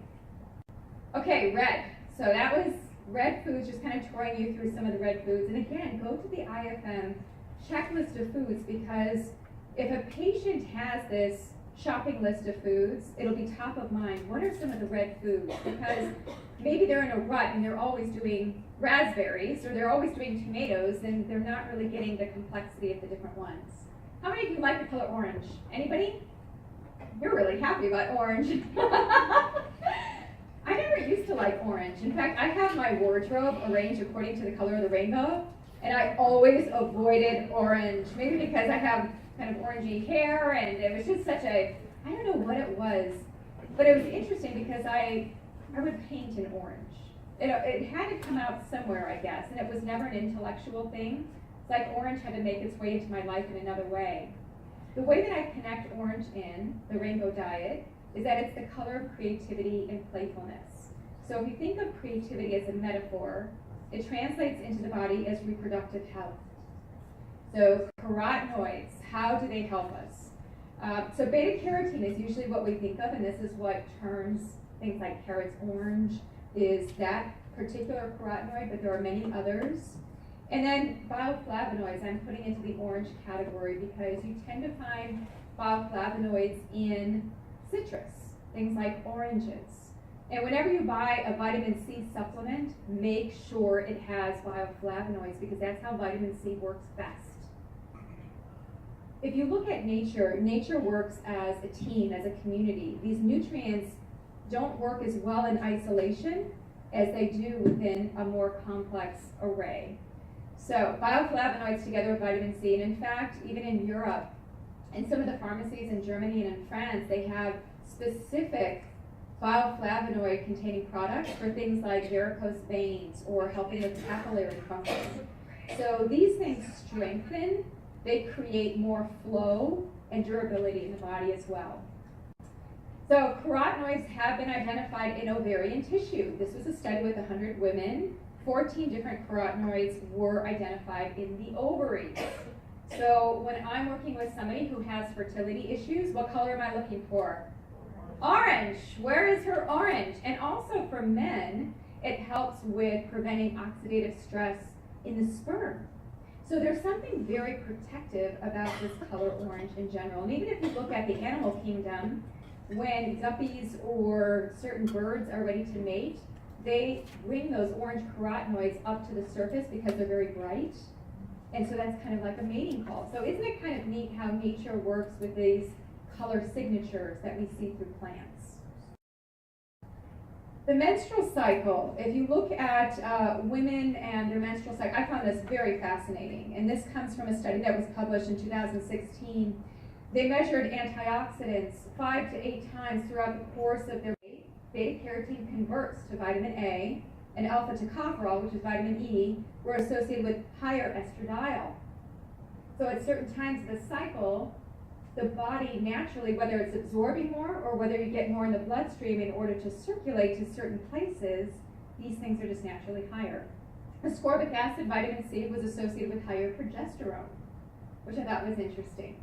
Okay, red. So that was red foods, just kind of touring you through some of the red foods. And again, go to the IFM checklist of foods, because if a patient has this shopping list of foods, it'll be top of mind. What are some of the red foods? Because maybe they're in a rut and they're always doing raspberries or they're always doing tomatoes, and they're not really getting the complexity of the different ones. How many of you like the color orange? Anybody? You're really happy about orange. I never used to like orange. In fact, I have my wardrobe arranged according to the color of the rainbow, and I always avoided orange. Maybe because I have kind of orangey hair, and it was just such a, I don't know what it was, but it was interesting because I would paint in orange. It had to come out somewhere, I guess, and it was never an intellectual thing. It's like orange had to make its way into my life in another way. The way that I connect orange in the rainbow diet is that it's the color of creativity and playfulness. So if you think of creativity as a metaphor, it translates into the body as reproductive health. So carotenoids, how do they help us? So beta carotene is usually what we think of, and this is what turns things like carrots orange, is that particular carotenoid, but there are many others. And then bioflavonoids, I'm putting into the orange category because you tend to find bioflavonoids in citrus, things like oranges. And whenever you buy a vitamin C supplement, make sure it has bioflavonoids, because that's how vitamin C works best. If you look at nature, nature works as a team, as a community. These nutrients don't work as well in isolation as they do within a more complex array. So bioflavonoids together with vitamin C, and in fact, even in Europe, in some of the pharmacies in Germany and in France, they have specific bioflavonoid containing products for things like varicose veins or helping with capillary function. So these things strengthen, they create more flow and durability in the body as well. So carotenoids have been identified in ovarian tissue. This was a study with 100 women. 14 different carotenoids were identified in the ovaries. So when I'm working with somebody who has fertility issues, what color am I looking for? Orange. Where is her orange? And also for men, it helps with preventing oxidative stress in the sperm. So there's something very protective about this color orange in general. And even if you look at the animal kingdom, when guppies or certain birds are ready to mate, they bring those orange carotenoids up to the surface because they're very bright. And so that's kind of like a mating call. So isn't it kind of neat how nature works with these color signatures that we see through plants? The menstrual cycle, if you look at women and their menstrual cycle, I found this very fascinating. And this comes from a study that was published in 2016. They measured antioxidants 5 to 8 times throughout the course of their day. Beta-carotene converts to vitamin A, and alpha-tocopherol, which is vitamin E, were associated with higher estradiol. So at certain times of the cycle, the body naturally, whether it's absorbing more or whether you get more in the bloodstream in order to circulate to certain places, these things are just naturally higher. Ascorbic acid, vitamin C, was associated with higher progesterone, which I thought was interesting.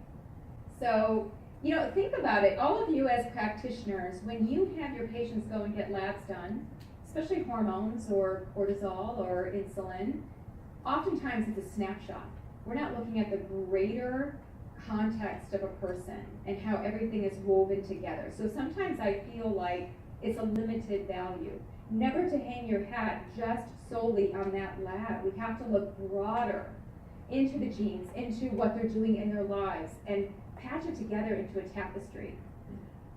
So, you know, think about it. All of you as practitioners, when you have your patients go and get labs done, especially hormones or cortisol or insulin, oftentimes it's a snapshot. We're not looking at the greater context of a person and how everything is woven together. So sometimes I feel like it's a limited value. Never to hang your hat just solely on that lab. We have to look broader into the genes, into what they're doing in their lives, and patch it together into a tapestry.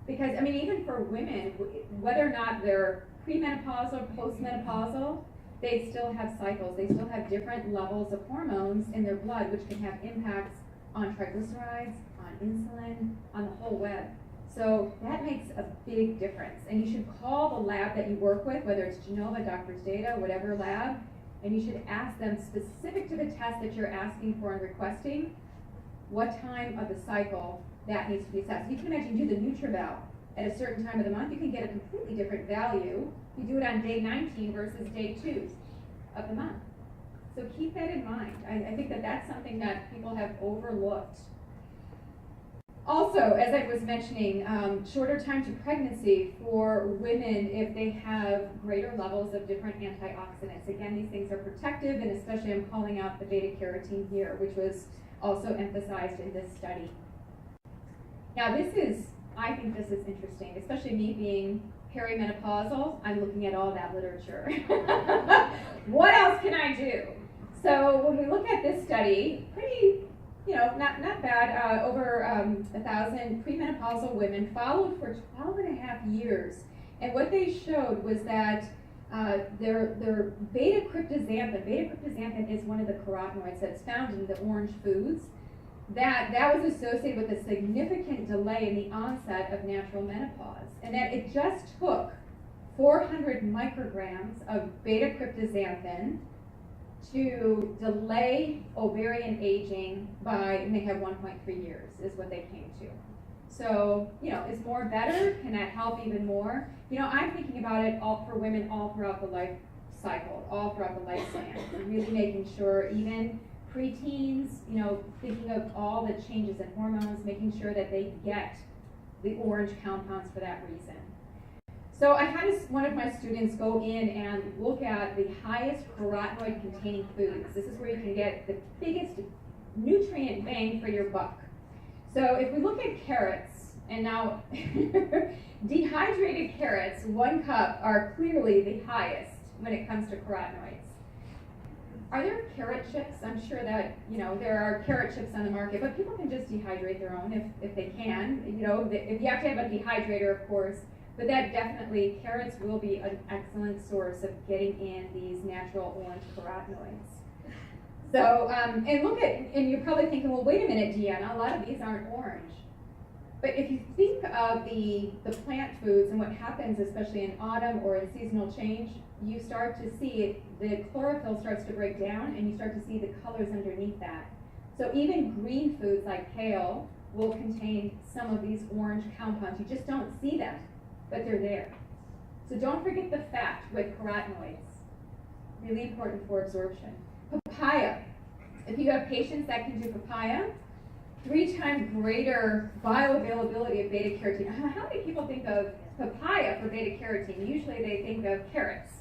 Because, I mean, even for women, whether or not they're premenopausal, postmenopausal, they still have cycles. They still have different levels of hormones in their blood, which can have impacts on triglycerides, on insulin, on the whole web. So that makes a big difference. And you should call the lab that you work with, whether it's Genova, Doctor's Data, whatever lab, and you should ask them specific to the test that you're asking for and requesting, what time of the cycle that needs to be assessed. You can imagine you do the NutriVal at a certain time of the month, you can get a completely different value. You do it on day 19 versus day 2 of the month. So keep that in mind. I think that that's something that people have overlooked. Also, as I was mentioning, shorter time to pregnancy for women if they have greater levels of different antioxidants. Again, these things are protective, and especially I'm calling out the beta-carotene here, which was also emphasized in this study. Now I think this is interesting, especially me being perimenopausal. I'm looking at all that literature. What else can I do? So when we look at this study, pretty, you know, not bad, over 1,000 premenopausal women followed for 12.5 years. And what they showed was that their beta-cryptozanthin is one of the carotenoids that's found in the orange foods, that was associated with a significant delay in the onset of natural menopause. And that it just took 400 micrograms of beta-cryptozanthin to delay ovarian aging by, and they have 1.3 years is what they came to. So, you know, is more better? Can that help even more? You know, I'm thinking about it all for women all throughout the life cycle, all throughout the lifespan, really making sure even preteens, you know, thinking of all the changes in hormones, making sure that they get the orange compounds for that reason. So I had one of my students go in and look at the highest carotenoid containing foods. This is where you can get the biggest nutrient bang for your buck. So if we look at carrots, and now dehydrated carrots, 1 cup, are clearly the highest when it comes to carotenoids. Are there carrot chips? I'm sure that, you know, there are carrot chips on the market, but people can just dehydrate their own if they can. You know, if you have to have a dehydrator, of course, but that definitely, carrots will be an excellent source of getting in these natural orange carotenoids. So, and look at, and you're probably thinking, well, wait a minute, Deanna, a lot of these aren't orange. But if you think of the plant foods and what happens, especially in autumn or in seasonal change, you start to see the chlorophyll starts to break down and you start to see the colors underneath that. So even green foods like kale will contain some of these orange compounds. You just don't see them, but they're there. So don't forget the fat with carotenoids. Really important for absorption. Papaya. If you have patients that can do papaya, 3 times greater bioavailability of beta carotene. How many people think of papaya for beta carotene? Usually they think of carrots.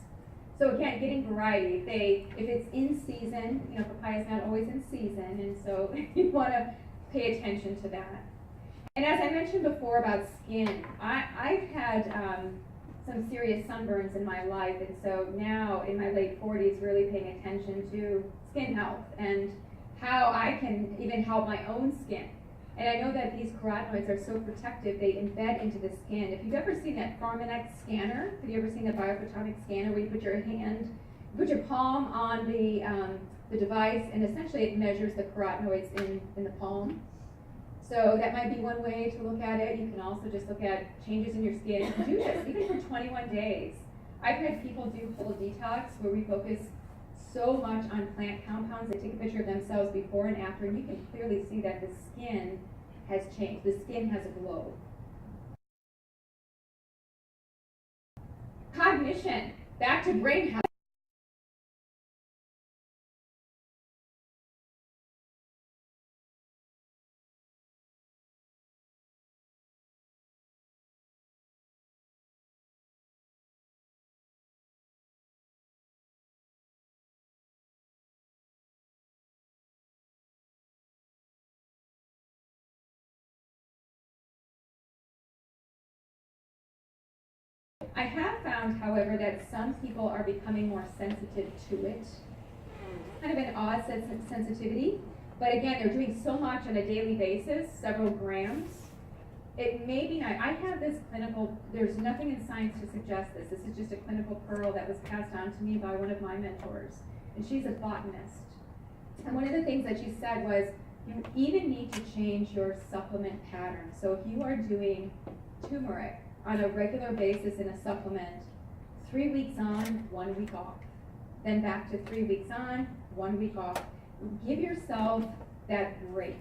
So again, getting variety. If it's in season, papaya is not always in season, and so you want to pay attention to that. And as I mentioned before about skin, I've had some serious sunburns in my life, and so now in my late 40s, really paying attention to skin health and how I can even help my own skin. And I know that these carotenoids are so protective, they embed into the skin. If you've ever seen that Pharmanex scanner, have you ever seen the biophotonic scanner where you put your palm on the device, and essentially it measures the carotenoids in the palm? So that might be one way to look at it. You can also just look at changes in your skin. You can do this even for 21 days. I've had people do whole detox where we focus so much on plant compounds. They take a picture of themselves before and after, and you can clearly see that the skin has changed. The skin has a glow. Cognition. Back to brain health. I have found, however, that some people are becoming more sensitive to it. Kind of an odd sensitivity, but again, they're doing so much on a daily basis, several grams. It may be not. I have this clinical, there's nothing in science to suggest this. This is just a clinical pearl that was passed on to me by one of my mentors, and she's a botanist. And one of the things that she said was, you even need to change your supplement pattern. So if you are doing turmeric on a regular basis in a supplement, 3 weeks on, 1 week off. Then back to 3 weeks on, 1 week off. Give yourself that break.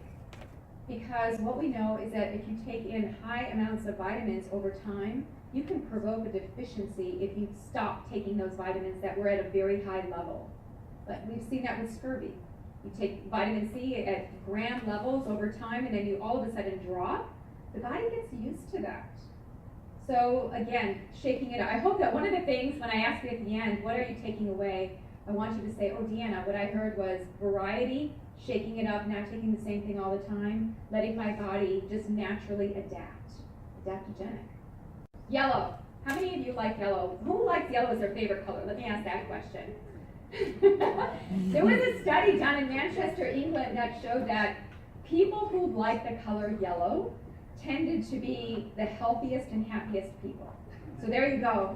Because what we know is that if you take in high amounts of vitamins over time, you can provoke a deficiency if you stop taking those vitamins that were at a very high level. But we've seen that with scurvy. You take vitamin C at gram levels over time, and then you all of a sudden drop. The body gets used to that. So again, shaking it up. I hope that one of the things, when I ask you at the end, what are you taking away? I want you to say, oh, Deanna, what I heard was variety, shaking it up, not taking the same thing all the time, letting my body just naturally adapt. Adaptogenic. Yellow. How many of you like yellow? Who likes yellow as their favorite color? Let me ask that question. There was a study done in Manchester, England, that showed that people who like the color yellow tended to be the healthiest and happiest people. So there you go.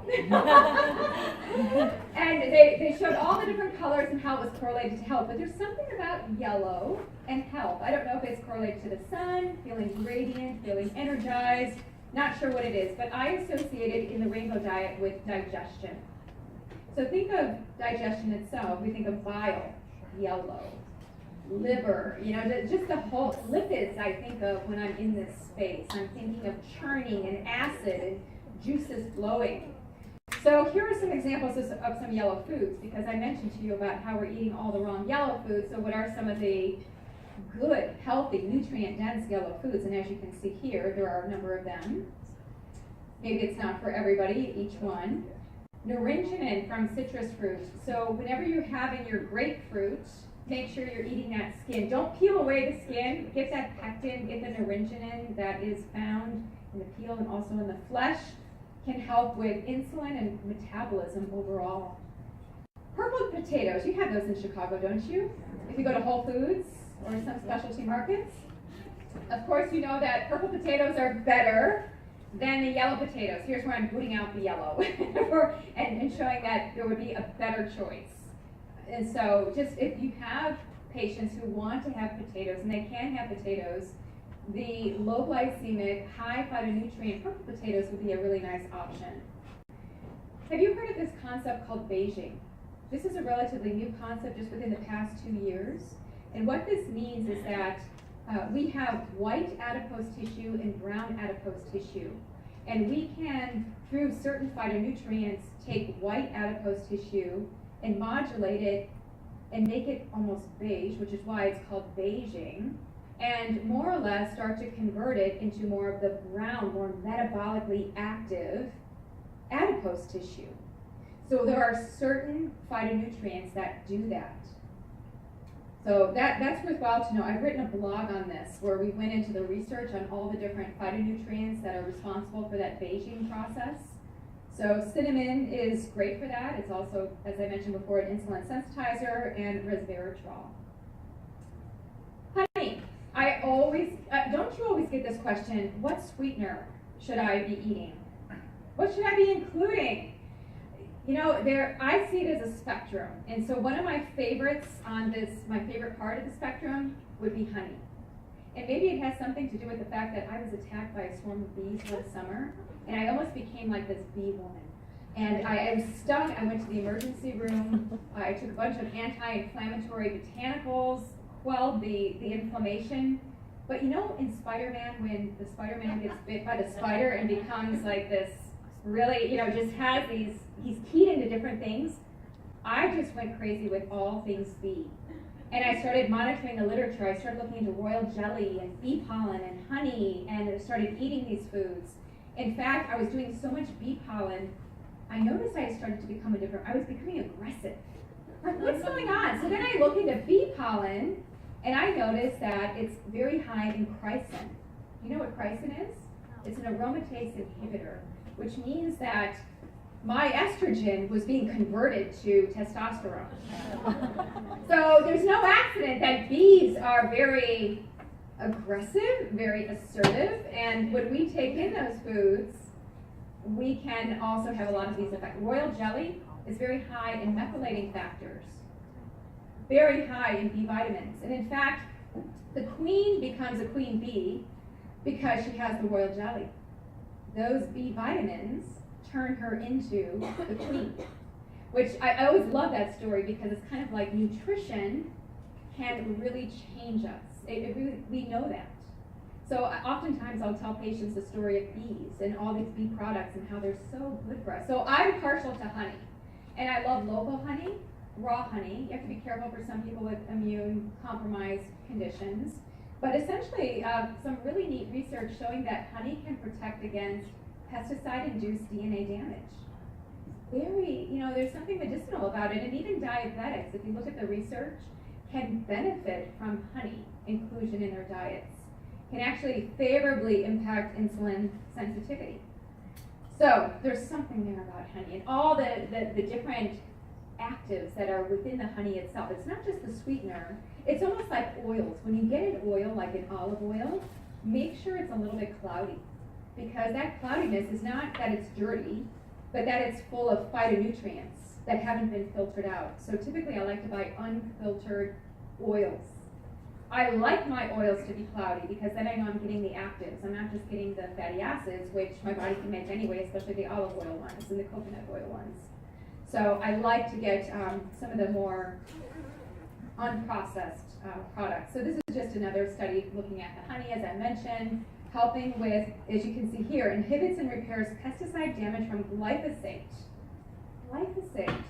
And they showed all the different colors and how it was correlated to health. But there's something about yellow and health. I don't know if it's correlated to the sun, feeling radiant, feeling energized, not sure what it is. But I associate it in the rainbow diet with digestion. So think of digestion itself. We think of bile, yellow. Liver, just the whole lipids I think of when I'm in this space. I'm thinking of churning and acid and juices flowing. So here are some examples of some yellow foods, because I mentioned to you about how we're eating all the wrong yellow foods. So what are some of the good, healthy, nutrient-dense yellow foods? And as you can see here, there are a number of them. Maybe it's not for everybody, each one. Naringenin from citrus fruit. So whenever you're having your grapefruit, make sure you're eating that skin. Don't peel away the skin. Get that pectin, get the naringenin that is found in the peel and also in the flesh. Can help with insulin and metabolism overall. Purple potatoes, you have those in Chicago, don't you? If you go to Whole Foods or some specialty markets. Of course, you know that purple potatoes are better than the yellow potatoes. Here's where I'm booting out the yellow and showing that there would be a better choice. And so just if you have patients who want to have potatoes, and they can have potatoes, the low glycemic, high phytonutrient purple potatoes would be a really nice option. Have you heard of this concept called beiging? This is a relatively new concept just within the past 2 years. And what this means is that we have white adipose tissue and brown adipose tissue. And we can, through certain phytonutrients, take white adipose tissue and modulate it and make it almost beige, which is why it's called beiging, and more or less start to convert it into more of the brown, more metabolically active adipose tissue. So there are certain phytonutrients that do that. So that's worthwhile to know. I've written a blog on this where we went into the research on all the different phytonutrients that are responsible for that beiging process. So cinnamon is great for that. It's also, as I mentioned before, an insulin sensitizer, and resveratrol. Honey. Don't you always get this question, what sweetener should I be eating? What should I be including? You know, I see it as a spectrum. And so one of my favorites on this, my favorite part of the spectrum would be honey. And maybe it has something to do with the fact that I was attacked by a swarm of bees one summer, and I almost became like this bee woman. And I was stung. I went to the emergency room. I took a bunch of anti-inflammatory botanicals, quelled the inflammation. But you know, in Spider-Man, when the Spider-Man gets bit by the spider and becomes like this really, you know, just has these, he's keyed into different things. I just went crazy with all things bee. And I started monitoring the literature. I started looking into royal jelly and bee pollen and honey, and I started eating these foods. In fact, I was doing so much bee pollen, I noticed I started to become I was becoming aggressive. Like, what's going on? So then I look into bee pollen, and I noticed that it's very high in chrysin. You know what chrysin is? It's an aromatase inhibitor, which means that my estrogen was being converted to testosterone. So there's no accident that bees are very aggressive, very assertive, and when we take in those foods, we can also have a lot of these effects. Royal jelly is very high in methylating factors, very high in B vitamins, and in fact, the queen becomes a queen bee because she has the royal jelly. Those B vitamins turn her into the queen, which I always love that story because it's kind of like nutrition can really change us. We know that. So oftentimes I'll tell patients the story of bees and all these bee products and how they're so good for us. So I'm partial to honey, and I love local honey, raw honey. You have to be careful for some people with immune compromised conditions. But essentially, some really neat research showing that honey can protect against pesticide-induced DNA damage. Very, you know, there's something medicinal about it, and even diabetics, if you look at the research, can benefit from honey inclusion in their diets. Can actually favorably impact insulin sensitivity. So there's something there about honey and all the different actives that are within the honey itself. It's not just the sweetener. It's almost like oils. When you get an oil, like an olive oil, make sure it's a little bit cloudy, because that cloudiness is not that it's dirty, but that it's full of phytonutrients that haven't been filtered out. So typically I like to buy unfiltered oils. I like my oils to be cloudy because then I know I'm getting the actives. I'm not just getting the fatty acids, which my body can make anyway, especially the olive oil ones and the coconut oil ones. So I like to get some of the more unprocessed products. So this is just another study looking at the honey, as I mentioned, helping with, as you can see here, inhibits and repairs pesticide damage from glyphosate. Glyphosate,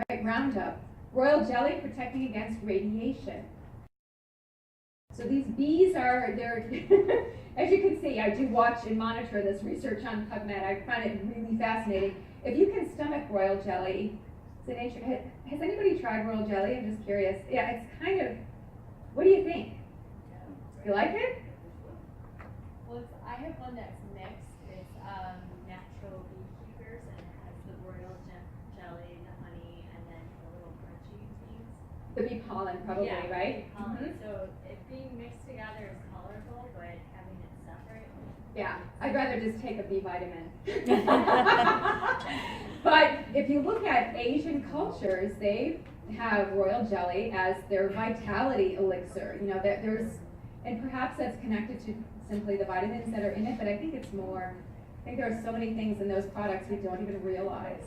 right? Roundup. Royal jelly protecting against radiation. So these bees they're, as you can see, I do watch and monitor this research on PubMed. I find it really fascinating. If you can stomach royal jelly, has anybody tried royal jelly? I'm just curious. Yeah, it's kind of, what do you think? You like it? Well, I have one that's mixed. It's natural beekeepers, and it has the royal jelly, the honey, and then the little crunchy things. The bee pollen, probably, yeah, right? Bee pollen. Mm-hmm. So it being mixed together is colorful, but having it separate. Yeah, I'd rather just take a B vitamin. But if you look at Asian cultures, they have royal jelly as their vitality elixir. You know, and perhaps that's connected to simply the vitamins that are in it, but I think it's more, I think there are so many things in those products we don't even realize.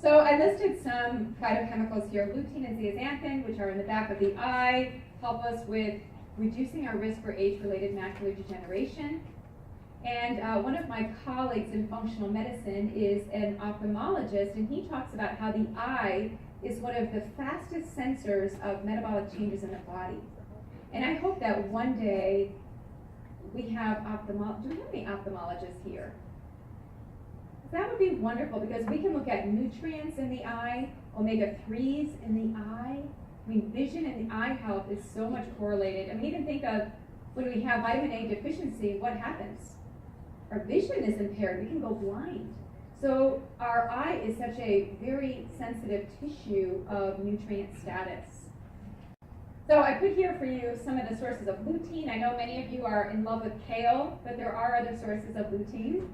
So I listed some phytochemicals here, lutein and zeaxanthin, which are in the back of the eye, help us with reducing our risk for age-related macular degeneration. And one of my colleagues in functional medicine is an ophthalmologist, and he talks about how the eye is one of the fastest sensors of metabolic changes in the body. And I hope that one day we have do we have any ophthalmologists here? That would be wonderful, because we can look at nutrients in the eye, omega-3s in the eye. I mean, vision and the eye health is so much correlated. I mean, even think of when we have vitamin A deficiency, what happens? Our vision is impaired. We can go blind. So our eye is such a very sensitive tissue of nutrient status. So I put here for you some of the sources of lutein. I know many of you are in love with kale, but there are other sources of lutein.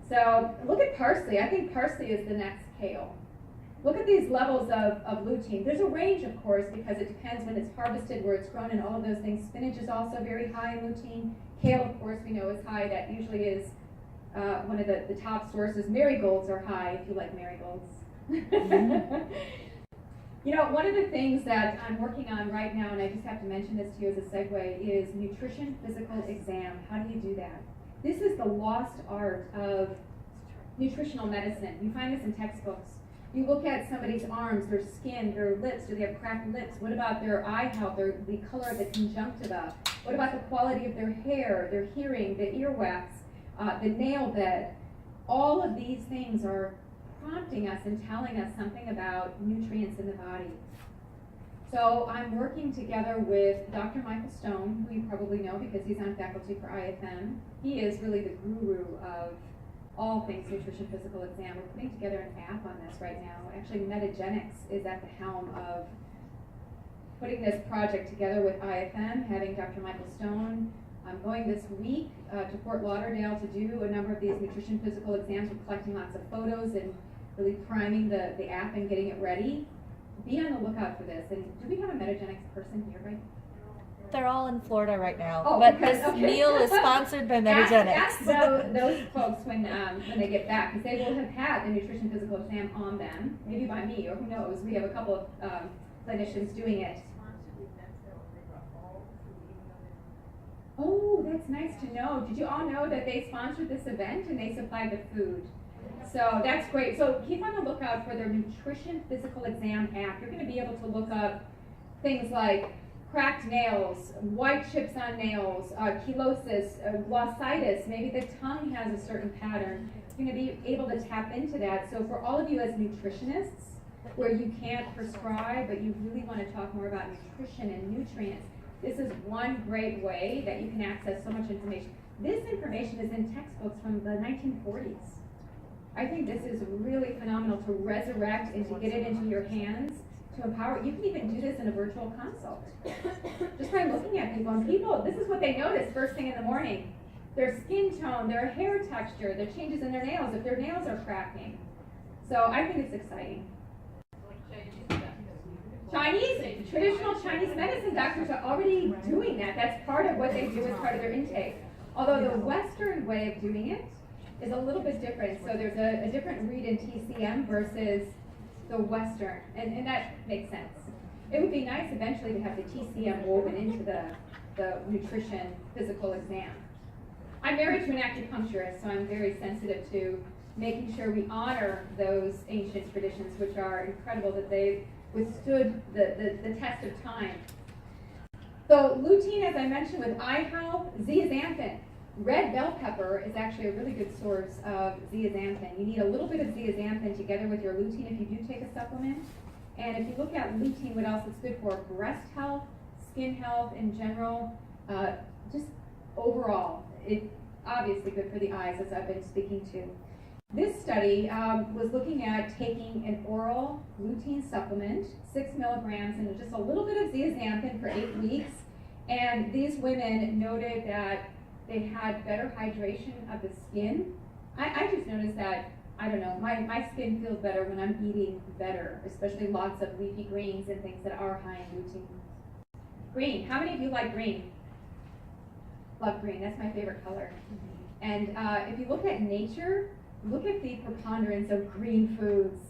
So look at parsley. I think parsley is the next kale. Look at these levels of lutein. There's a range, of course, because it depends when it's harvested, where it's grown, and all of those things. Spinach is also very high in lutein. Kale, of course, we know is high. That usually is one of the top sources. Marigolds are high, if you like marigolds. You know, one of the things that I'm working on right now, and I just have to mention this to you as a segue, is nutrition physical exam. How do you do that? This is the lost art of nutritional medicine. You find this in textbooks. You look at somebody's arms, their skin, their lips. Do they have cracked lips? What about their eye health, the color of the conjunctiva? What about the quality of their hair, their hearing, the earwax, the nail bed? All of these things are prompting us and telling us something about nutrients in the body. So I'm working together with Dr. Michael Stone, who you probably know because he's on faculty for IFM. He is really the guru of all things nutrition physical exam. We're putting together an app on this right now. Actually, Metagenics is at the helm of putting this project together with IFM, having Dr. Michael Stone. I'm going this week to Fort Lauderdale to do a number of these nutrition physical exams. We're collecting lots of photos and really priming the app and getting it ready. Be on the lookout for this. And do we have a Metagenics person here, right? They're all in Florida right now, Oh, but because- this okay. meal is sponsored by Metagenics. Ask those folks when they get back, because they will have had the nutrition physical exam on them, maybe by me, or who knows. We have a couple of clinicians doing it. Oh, that's nice to know. Did you all know that they sponsored this event and they supplied the food? So that's great. So keep on the lookout for their nutrition physical exam app. You're going to be able to look up things like cracked nails, white chips on nails, chelosis, glossitis. Maybe the tongue has a certain pattern. You're going to be able to tap into that. So for all of you as nutritionists, where you can't prescribe, but you really want to talk more about nutrition and nutrients, this is one great way that you can access so much information. This information is in textbooks from the 1940s. I think this is really phenomenal to resurrect and to get it into your hands, to empower. You can even do this in a virtual consult. Just by looking at people, and people, this is what they notice first thing in the morning. Their skin tone, their hair texture, their changes in their nails, if their nails are cracking. So I think it's exciting. Traditional Chinese medicine doctors are already doing that. That's part of what they do as part of their intake. Although the Western way of doing it is a little bit different. So there's a different read in TCM versus the Western, and that makes sense. It would be nice eventually to have the TCM woven into the nutrition physical exam. I'm married to an acupuncturist, so I'm very sensitive to making sure we honor those ancient traditions, which are incredible that they've withstood the test of time. So lutein, as I mentioned, with eye health, zeaxanthin. Red bell pepper is actually a really good source of zeaxanthin. You need a little bit of zeaxanthin together with your lutein if you do take a supplement. And if you look at lutein, what else it's good for? Breast health, skin health in general, just overall. It's obviously good for the eyes, as I've been speaking to. This study was looking at taking an oral lutein supplement, 6 milligrams, and just a little bit of zeaxanthin for 8 weeks. And these women noted that they had better hydration of the skin. I just noticed that, I don't know, my skin feels better when I'm eating better, especially lots of leafy greens and things that are high in lutein. Green, how many of you like green? Love green, that's my favorite color. And if you look at nature, look at the preponderance of green foods.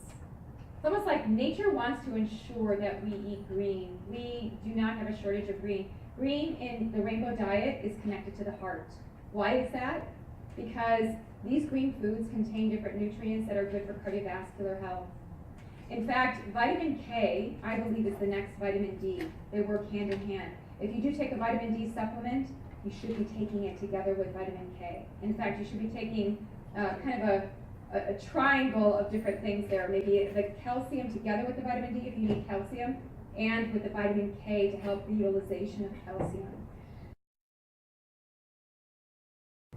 It's almost like nature wants to ensure that we eat green. We do not have a shortage of green. Green in the rainbow diet is connected to the heart. Why is that? Because these green foods contain different nutrients that are good for cardiovascular health. In fact, vitamin K, I believe, is the next vitamin D. They work hand in hand. If you do take a vitamin D supplement, you should be taking it together with vitamin K. In fact, you should be taking kind of a triangle of different things there. Maybe the calcium together with the vitamin D if you need calcium, and with the vitamin K to help the utilization of calcium.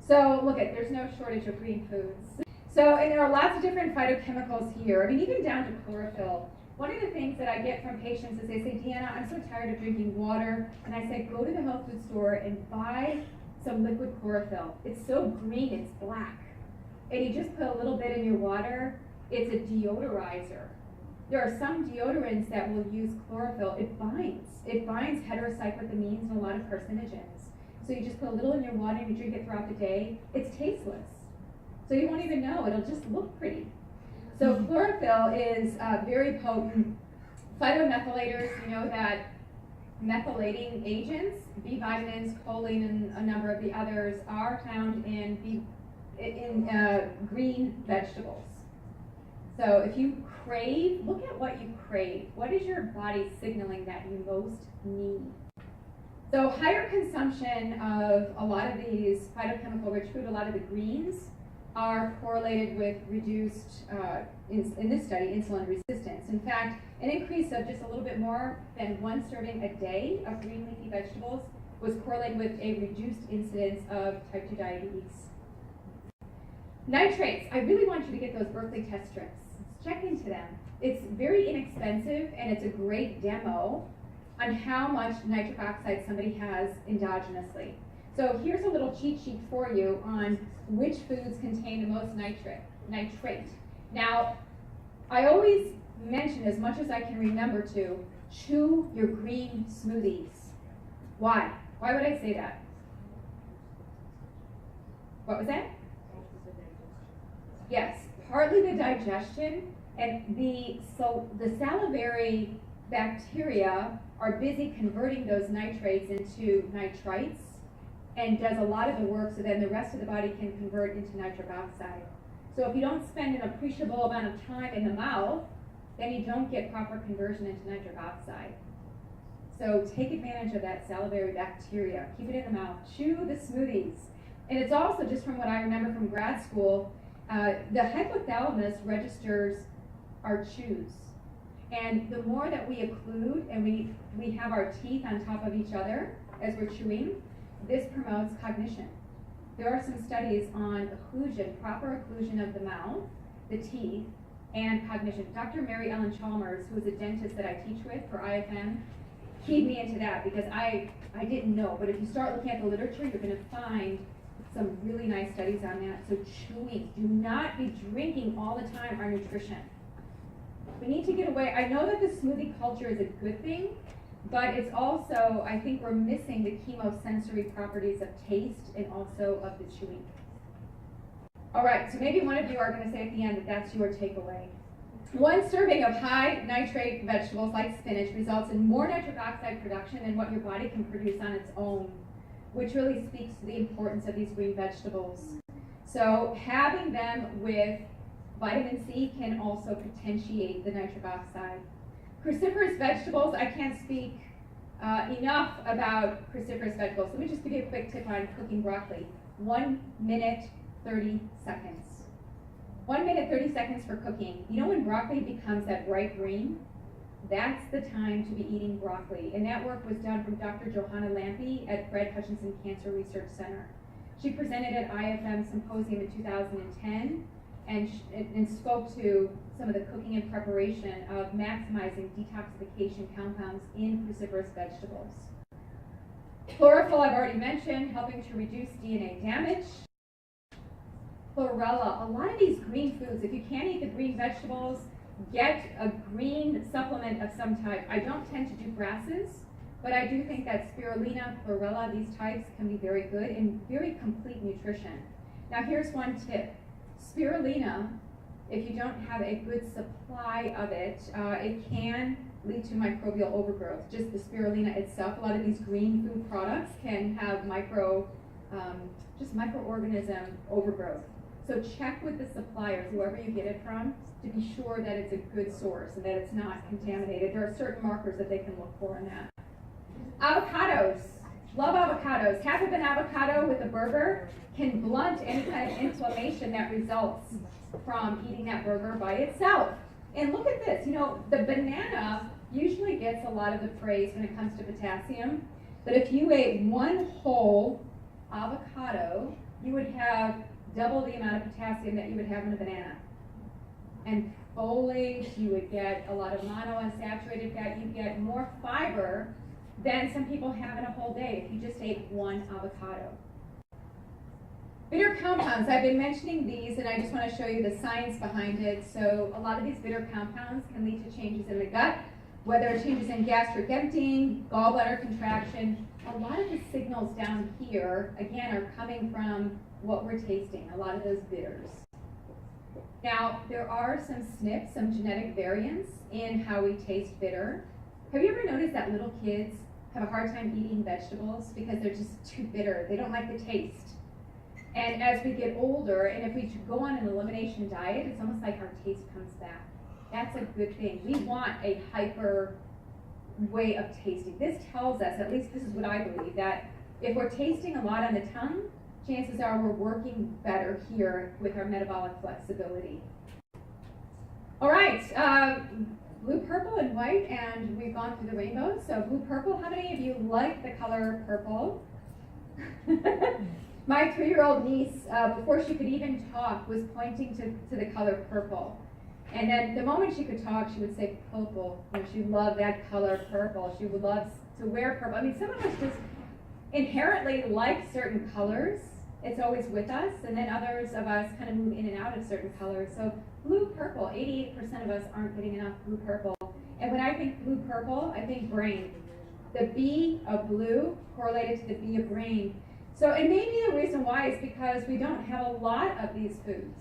So look at, there's no shortage of green foods. So, and there are lots of different phytochemicals here. I mean, even down to chlorophyll. One of the things that I get from patients is they say, Deanna, I'm so tired of drinking water. And I say, go to the health food store and buy some liquid chlorophyll. It's so green, it's black. And you just put a little bit in your water. It's a deodorizer. There are some deodorants that will use chlorophyll. It binds. It binds heterocycloamines and a lot of carcinogens. So you just put a little in your water and you drink it throughout the day. It's tasteless. So you won't even know. It'll just look pretty. So chlorophyll is very potent. Phytomethylators, you know that methylating agents, B vitamins, choline, and a number of the others are found in green vegetables. So if you crave, look at what you crave. What is your body signaling that you most need? So higher consumption of a lot of these phytochemical-rich food, a lot of the greens, are correlated with reduced, in this study, insulin resistance. In fact, an increase of just a little bit more than 1 serving a day of green leafy vegetables was correlated with a reduced incidence of type 2 diabetes. Nitrates, I really want you to get those Berkeley test strips. Check into them. It's very inexpensive and it's a great demo on how much nitric oxide somebody has endogenously. So here's a little cheat sheet for you on which foods contain the most nitrate. Now, I always mention, as much as I can remember to, chew your green smoothies. Why? Why would I say that? What was that? Yes, partly the digestion, and the salivary bacteria are busy converting those nitrates into nitrites and does a lot of the work so then the rest of the body can convert into nitric oxide. So if you don't spend an appreciable amount of time in the mouth, then you don't get proper conversion into nitric oxide. So take advantage of that salivary bacteria. Keep it in the mouth. Chew the smoothies. And it's also, just from what I remember from grad school, the hypothalamus registers our chews. And the more that we occlude and we have our teeth on top of each other as we're chewing, this promotes cognition. There are some studies on occlusion, proper occlusion of the mouth, the teeth, and cognition. Dr. Mary Ellen Chalmers, who is a dentist that I teach with for IFM, keyed me into that because I didn't know. But if you start looking at the literature, you're going to find some really nice studies on that. So chewing, do not be drinking all the time our nutrition. We need to get away. I know that the smoothie culture is a good thing, but it's also, I think we're missing the chemosensory properties of taste and also of the chewing. All right, so maybe one of you are going to say at the end that that's your takeaway. 1 serving of high nitrate vegetables like spinach results in more nitric oxide production than what your body can produce on its own, which really speaks to the importance of these green vegetables. So having them with vitamin C can also potentiate the nitric oxide. Cruciferous vegetables, I can't speak enough about cruciferous vegetables. Let me just give you a quick tip on cooking broccoli. 1 minute, 30 seconds. 1 minute, 30 seconds for cooking. You know when broccoli becomes that bright green? That's the time to be eating broccoli. And that work was done from Dr. Johanna Lampe at Fred Hutchinson Cancer Research Center. She presented at IFM Symposium in 2010 and spoke to some of the cooking and preparation of maximizing detoxification compounds in cruciferous vegetables. Chlorophyll, I've already mentioned, helping to reduce DNA damage. Chlorella, a lot of these green foods, if you can't eat the green vegetables, get a green supplement of some type. I don't tend to do grasses, but I do think that spirulina, chlorella, these types can be very good and very complete nutrition. Now here's one tip. Spirulina, if you don't have a good supply of it, it can lead to microbial overgrowth. Just the spirulina itself, a lot of these green food products can have microorganism overgrowth. So check with the suppliers, whoever you get it from, to be sure that it's a good source and that it's not contaminated. There are certain markers that they can look for in that. Avocados. Love avocados. Half of an avocado with a burger can blunt any kind of inflammation that results from eating that burger by itself. And look at this, you know, the banana usually gets a lot of the praise when it comes to potassium, but if you ate one whole avocado, you would have double the amount of potassium that you would have in a banana. And folate, you would get a lot of monounsaturated fat, you get more fiber than some people have in a whole day if you just ate one avocado. Bitter compounds, I've been mentioning these and I just want to show you the science behind it. So a lot of these bitter compounds can lead to changes in the gut, whether it changes in gastric emptying, gallbladder contraction. A lot of the signals down here, again, are coming from what we're tasting, a lot of those bitters. Now, there are some SNPs, some genetic variants in how we taste bitter. Have you ever noticed that little kids have a hard time eating vegetables because they're just too bitter? They don't like the taste. And as we get older, and if we go on an elimination diet, it's almost like our taste comes back. That's a good thing. We want a hyper way of tasting. This tells us, at least this is what I believe, that if we're tasting a lot on the tongue, chances are we're working better here with our metabolic flexibility. All right, blue, purple, and white, and we've gone through the rainbow. So blue, purple, how many of you like the color purple? My 3-year-old niece, before she could even talk, was pointing to the color purple. And then the moment she could talk, she would say purple. And she loved that color purple. She would love to wear purple. I mean, some of us just inherently like certain colors. It's always with us. And then others of us kind of move in and out of certain colors. So blue, purple, 88% of us aren't getting enough blue, purple. And when I think blue, purple, I think brain. The B of blue correlated to the B of brain. So, and maybe the reason why is because we don't have a lot of these foods.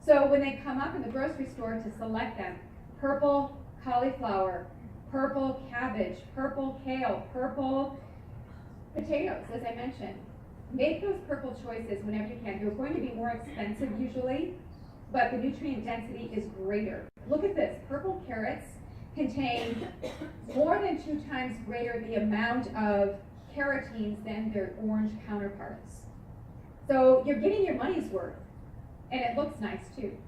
So when they come up in the grocery store to select them, purple cauliflower, purple cabbage, purple kale, purple potatoes, as I mentioned. Make those purple choices whenever you can. They're going to be more expensive usually, but the nutrient density is greater. Look at this, purple carrots contain more than 2 times greater the amount of carotenes than their orange counterparts. So you're getting your money's worth, and it looks nice too.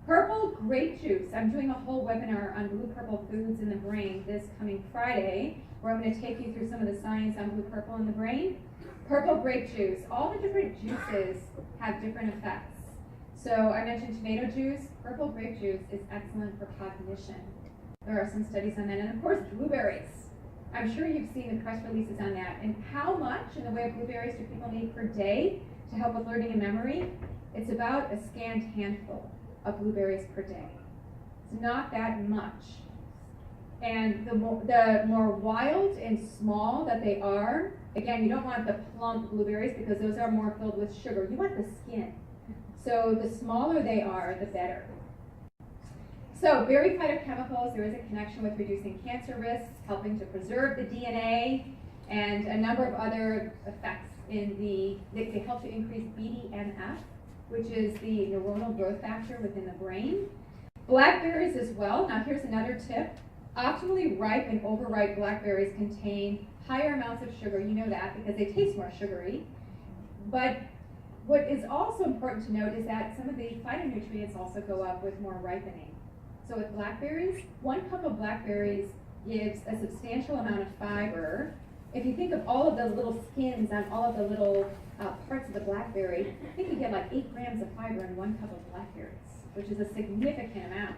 Purple grape juice. I'm doing a whole webinar on blue-purple foods in the brain this coming Friday, where I'm going to take you through some of the science on blue-purple in the brain. Purple grape juice. All the different juices have different effects. So I mentioned tomato juice. Purple grape juice is excellent for cognition. There are some studies on that. And of course, blueberries. I'm sure you've seen the press releases on that. And how much in the way of blueberries do people need per day to help with learning and memory? It's about a scant handful of blueberries per day. It's not that much. And the more wild and small that they are, again, you don't want the plump blueberries because those are more filled with sugar. You want the skin. So the smaller they are, the better. So berry phytochemicals, there is a connection with reducing cancer risks, helping to preserve the DNA, and a number of other effects they help to increase BDNF, which is the neuronal growth factor within the brain. Blackberries as well. Now here's another tip. Optimally ripe and overripe blackberries contain higher amounts of sugar. You know that because they taste more sugary. But what is also important to note is that some of the phytonutrients also go up with more ripening. So with blackberries, 1 cup of blackberries gives a substantial amount of fiber. If you think of all of the little skins on all of the little parts of the blackberry, I think you get like 8 grams of fiber in 1 cup of blackberries, which is a significant amount.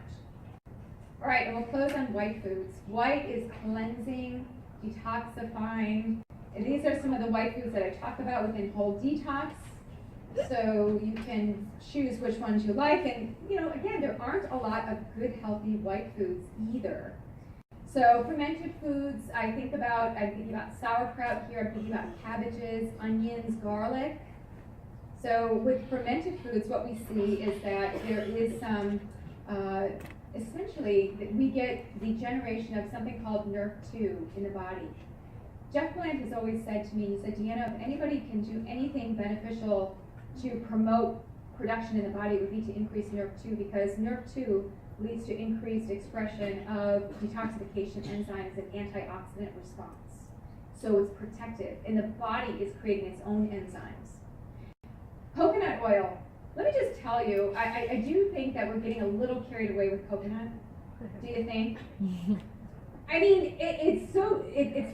All right, and we'll close on white foods. White is cleansing, detoxifying. And these are some of the white foods that I talk about within Whole Detox. So you can choose which ones you like. And, you know, again, there aren't a lot of good, healthy white foods either. So fermented foods, I'm thinking about sauerkraut here, I'm thinking about cabbages, onions, garlic. So with fermented foods, what we see is that there is some essentially we get the generation of something called NRF2 in the body. Jeff Bland has always said to me, he said, Deanna, if anybody can do anything beneficial to promote production in the body, it would be to increase NRF2, because NRF2 leads to increased expression of detoxification enzymes and antioxidant response. So it's protective, and the body is creating its own enzymes. Coconut oil. Let me just tell you, I do think that we're getting a little carried away with coconut. Do you think? I mean, it's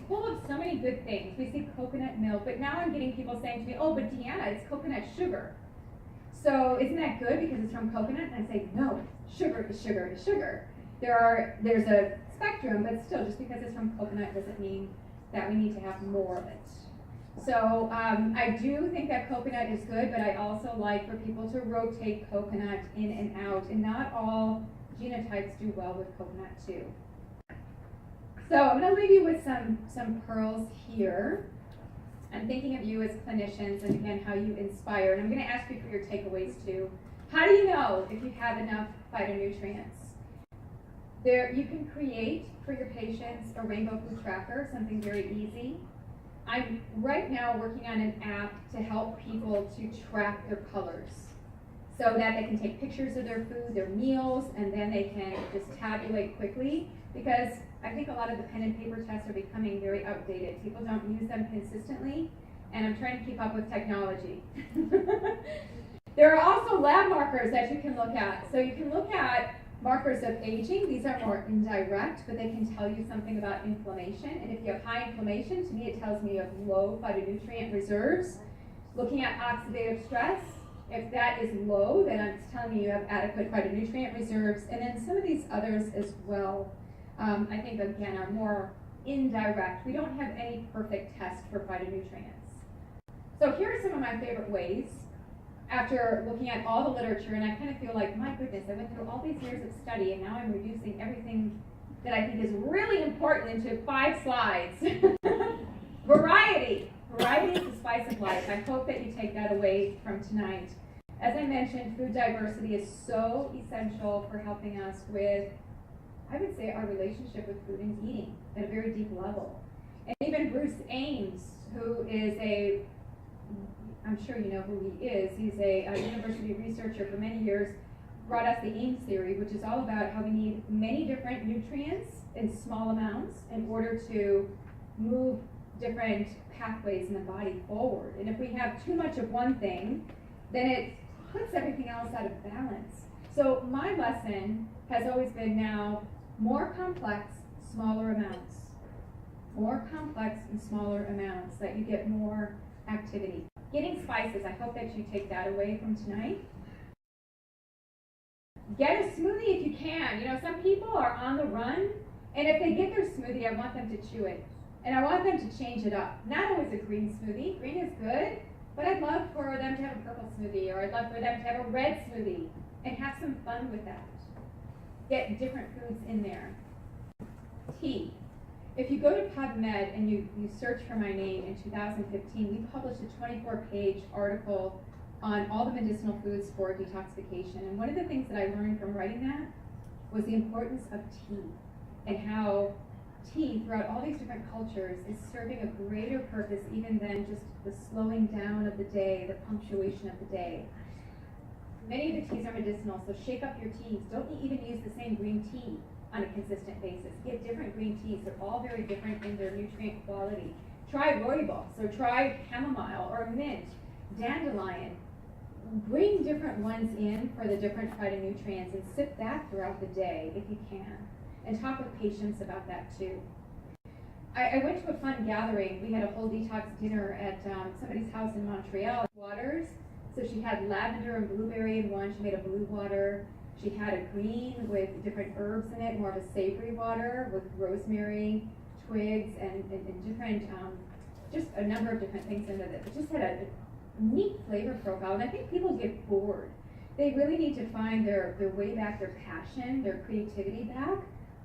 full of so many good things. We see coconut milk, but now I'm getting people saying to me, oh, but Deanna, it's coconut sugar. So isn't that good because it's from coconut? And I say, no, sugar is sugar is sugar. There's a spectrum, but still, just because it's from coconut doesn't mean that we need to have more of it. So I do think that coconut is good, but I also like for people to rotate coconut in and out, and not all genotypes do well with coconut too. So I'm going to leave you with some pearls here. I'm thinking of you as clinicians, and again, how you inspire. And I'm going to ask you for your takeaways too. How do you know if you have enough phytonutrients? You can create for your patients a rainbow food tracker, something very easy. I'm right now working on an app to help people to track their colors, so that they can take pictures of their food, their meals, and then they can just tabulate quickly, because I think a lot of the pen and paper tests are becoming very outdated. People don't use them consistently, and I'm trying to keep up with technology. There are also lab markers that you can look at. So you can look at markers of aging. These are more indirect, but they can tell you something about inflammation. And if you have high inflammation, to me it tells me you have low phytonutrient reserves. Looking at oxidative stress, if that is low, then it's telling me you have adequate phytonutrient reserves. And then some of these others as well, I think again are more indirect. We don't have any perfect test for phytonutrients. So here are some of my favorite ways. After looking at all the literature, and I kind of feel like, my goodness, I went through all these years of study, and now I'm reducing everything that I think is really important into 5 slides. Variety. Variety is the spice of life. I hope that you take that away from tonight. As I mentioned, food diversity is so essential for helping us with, I would say, our relationship with food and eating at a very deep level. And even Bruce Ames, who is I'm sure you know who he is. He's a university researcher for many years, brought us the Ames theory, which is all about how we need many different nutrients in small amounts in order to move different pathways in the body forward. And if we have too much of one thing, then it puts everything else out of balance. So my lesson has always been now more complex, smaller amounts. More complex and smaller amounts, so that you get more activity. Getting spices, I hope that you take that away from tonight. Get a smoothie if you can. You know, some people are on the run, and if they get their smoothie, I want them to chew it. And I want them to change it up. Not always a green smoothie. Green is good, but I'd love for them to have a purple smoothie, or I'd love for them to have a red smoothie, and have some fun with that. Get different foods in there. Tea. If you go to PubMed and you search for my name in 2015, we published a 24-page article on all the medicinal foods for detoxification. And one of the things that I learned from writing that was the importance of tea, and how tea throughout all these different cultures is serving a greater purpose even than just the slowing down of the day, the punctuation of the day. Many of the teas are medicinal, so shake up your teas. Don't even use the same green tea on a consistent basis. Get different green teas. They're all very different in their nutrient quality. Try rooibos, so try chamomile or mint, dandelion. Bring different ones in for the different phytonutrients and sip that throughout the day if you can. And talk with patients about that too. I went to a fun gathering. We had a whole detox dinner at somebody's house in Montreal. Waters. So she had lavender and blueberry in one. She made a blue water. She had a green with different herbs in it, more of a savory water with rosemary, twigs, and different, just a number of different things in it. It just had a neat flavor profile, and I think people get bored. They really need to find their way back, their passion, their creativity back.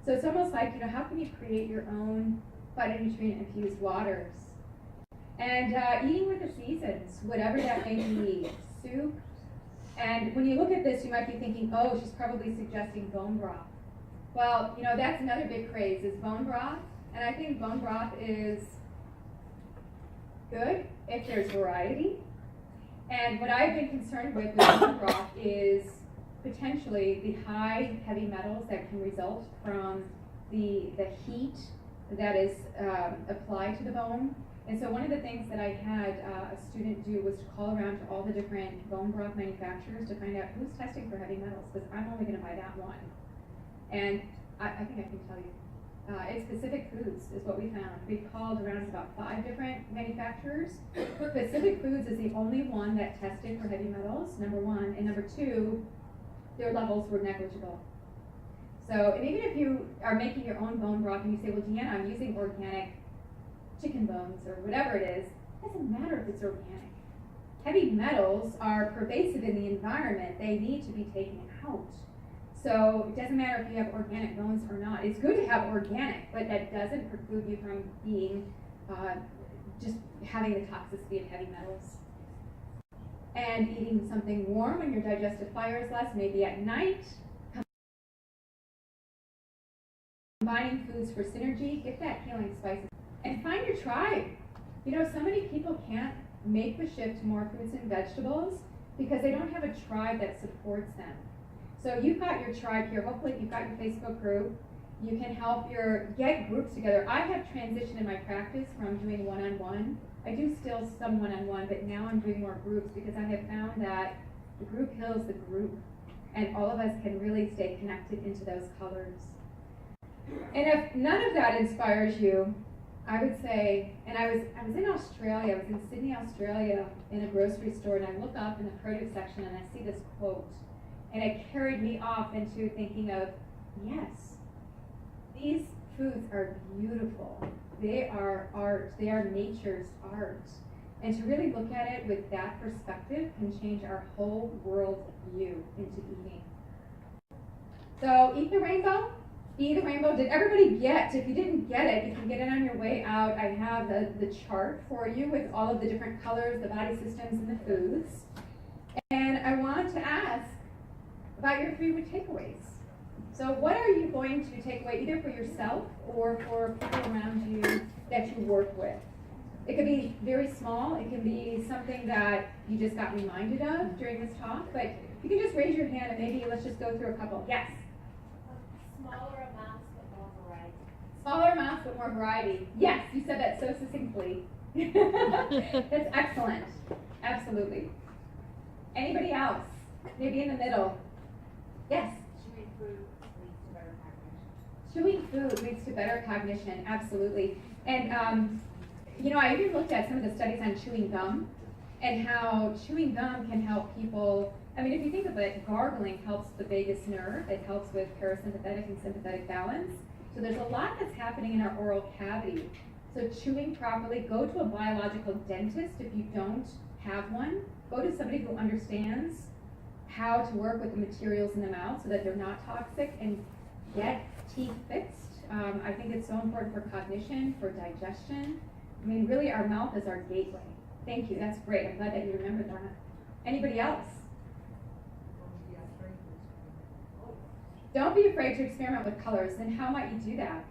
So it's almost like, you know, how can you create your own phytonutrient-infused waters? And eating with the seasons, whatever that may be, soup. And when you look at this, you might be thinking, oh, she's probably suggesting bone broth. Well, you know, that's another big craze is bone broth. And I think bone broth is good if there's variety. And what I've been concerned with bone broth is potentially the high heavy metals that can result from the heat that is applied to the bone. And so one of the things that I had a student do was to call around to all the different bone broth manufacturers to find out who's testing for heavy metals, because I'm only going to buy that one. And I think I can tell you. It's Pacific Foods is what we found. We called around about 5 different manufacturers. Pacific Foods is the only one that tested for heavy metals, number one. And number two, their levels were negligible. So, and even if you are making your own bone broth and you say, well, Deanna, I'm using organic chicken bones or whatever it is, it doesn't matter if it's organic. Heavy metals are pervasive in the environment. They need to be taken out. So it doesn't matter if you have organic bones or not. It's good to have organic, but that doesn't preclude you from being, just having the toxicity of heavy metals. And eating something warm when your digestive fire is less, maybe at night. Combining foods for synergy, get that healing spices. And find your tribe. You know, so many people can't make the shift to more fruits and vegetables because they don't have a tribe that supports them. So you've got your tribe here. Hopefully you've got your Facebook group. You can help get groups together. I have transitioned in my practice from doing one-on-one. I do still some one-on-one, but now I'm doing more groups because I have found that the group heals the group, and all of us can really stay connected into those colors. And if none of that inspires you, I would say, and I was in Australia, I was in Sydney, Australia, in a grocery store, and I look up in the produce section and I see this quote, and it carried me off into thinking of, yes, these foods are beautiful. They are art. They are nature's art. And to really look at it with that perspective can change our whole world view into eating. So eat the rainbow. Eat the rainbow. Did everybody get? If you didn't get it, you can get it on your way out. I have the chart for you with all of the different colors, the body systems, and the foods. And I want to ask about your 3 takeaways. So what are you going to take away, either for yourself or for people around you that you work with? It could be very small. It can be something that you just got reminded of during this talk. But you can just raise your hand and maybe let's just go through a couple. Yes? Smaller amounts but more variety. Smaller amounts but more variety. Yes, you said that so succinctly. That's excellent. Absolutely. Anybody else? Maybe in the middle. Yes? Chewing food leads to better cognition, absolutely. And, you know, I even looked at some of the studies on chewing gum and how chewing gum can help people. I mean, if you think of it, gargling helps the vagus nerve. It helps with parasympathetic and sympathetic balance. So there's a lot that's happening in our oral cavity. So chewing properly, go to a biological dentist if you don't have one. Go to somebody who understands how to work with the materials in the mouth so that they're not toxic, and get teeth fixed. I think it's so important for cognition, for digestion. I mean, really, our mouth is our gateway. Thank you, that's great. I'm glad that you remembered that. Anybody else? Don't be afraid to experiment with colors. And how might you do that?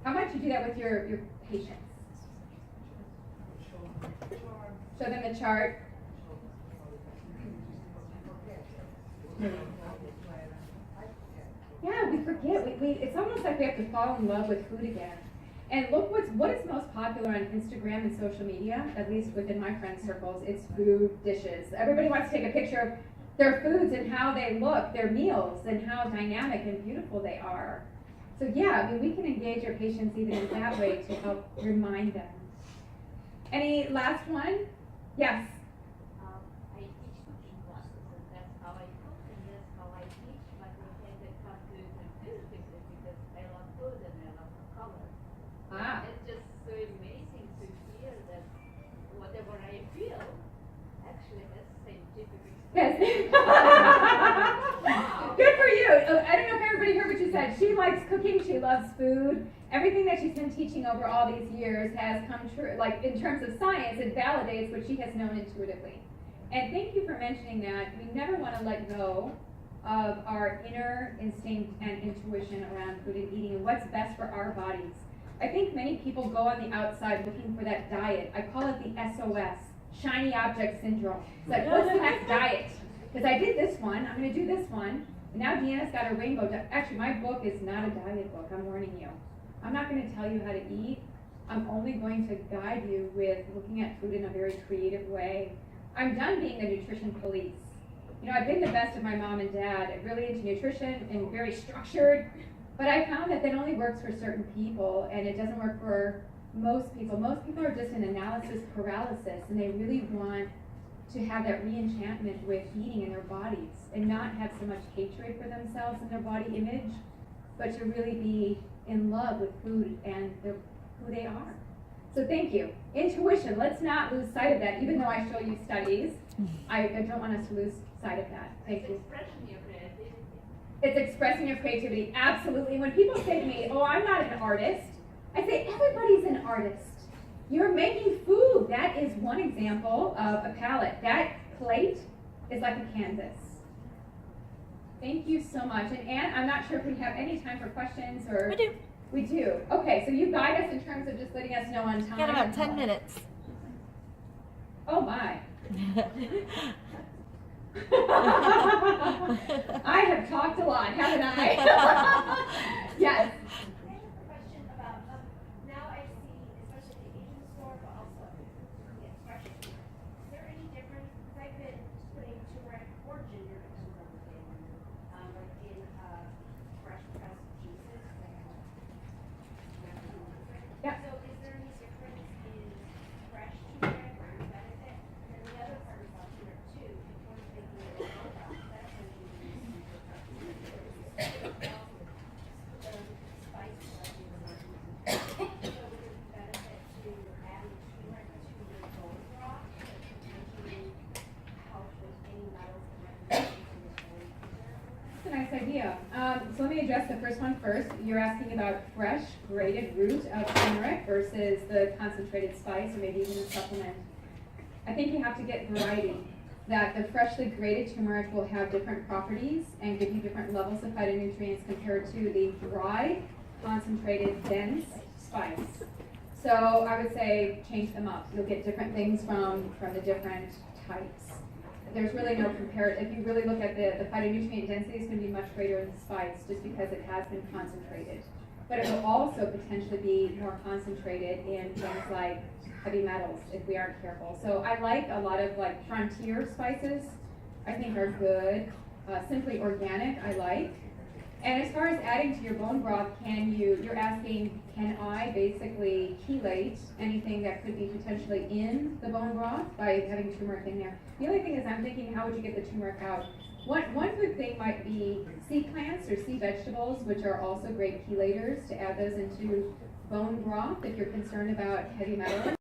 How might you do that with your patients? Show them the chart. Yeah, we forget. It's almost like we have to fall in love with food again. And look what is most popular on Instagram and social media, at least within my friend circles, it's food dishes. Everybody wants to take a picture of their foods and how they look, their meals, and how dynamic and beautiful they are. So yeah, I mean, we can engage our patients even in that way to help remind them. Any last one? Yes? I teach cooking classes, and that's how I cook, and that's how I teach. But we can come to confuse people because I love food and I love color. Ah. It's just so amazing to hear that whatever I feel actually has scientific Yes. Good for you. I don't know if everybody heard what you said. She likes cooking. She loves food. Everything that she's been teaching over all these years has come true. Like in terms of science, it validates what she has known intuitively. And thank you for mentioning that. We never want to let go of our inner instinct and intuition around food and eating and what's best for our bodies. I think many people go on the outside looking for that diet. I call it the SOS, shiny object syndrome. It's like, what's the next diet? Because I did this one, I'm going to do this one, and now Deanna's got a rainbow diet. Actually, my book is not a diet book, I'm warning you. I'm not going to tell you how to eat. I'm only going to guide you with looking at food in a very creative way. I'm done being the nutrition police. You know, I've been the best of my mom and dad, really into nutrition and very structured, but I found that only works for certain people and it doesn't work for most people. Most people are just in analysis paralysis and they really want to have that re-enchantment with eating in their bodies and not have so much hatred for themselves and their body image, but to really be in love with food and who they are. So thank you. Intuition, let's not lose sight of that, even though I show you studies. I don't want us to lose sight of that. Thank you. It's expressing your creativity, absolutely. When people say to me, oh, I'm not an artist, I say, everybody's an artist. You're making food. That is one example of a palette. That plate is like a canvas. Thank you so much. And Anne, I'm not sure if we have any time for questions or... We do. We do. Okay, so you guide us in terms of just letting us know on time. Got about 10 minutes. Oh my. I have talked a lot, haven't I? Yes. I have a question about, now I see, especially at the Asian store, but also the expression. Is there any difference, because I've been putting turmeric or ginger, depends on the day, like in fresh pressed juices. Yeah. So is there any difference in fresh turmeric or any benefit? And then the other part about turmeric too, if one's thinking of that's when you use the spice so would it benefit to adding turmeric to your bone broth to potentially help with any metals and recommendations in the bone? That's a nice idea. So let me address the first one first. You're asking about fresh, grated root of turmeric versus the concentrated spice or maybe even a supplement. I think you have to get variety. That the freshly grated turmeric will have different properties and give you different levels of phytonutrients compared to the dry, concentrated, dense spice. So I would say change them up. You'll get different things from the different types. There's really no comparative. If you really look at the phytonutrient density, it's going to be much greater in the spice just because it has been concentrated. But it will also potentially be more concentrated in things like heavy metals if we aren't careful. So I like a lot of like frontier spices. I think are good. Simply organic, I like. And as far as adding to your bone broth, you're asking, can I basically chelate anything that could be potentially in the bone broth by having turmeric in there? The only thing is I'm thinking, how would you get the turmeric out? One good thing might be sea plants or sea vegetables, which are also great chelators, to add those into bone broth if you're concerned about heavy metals.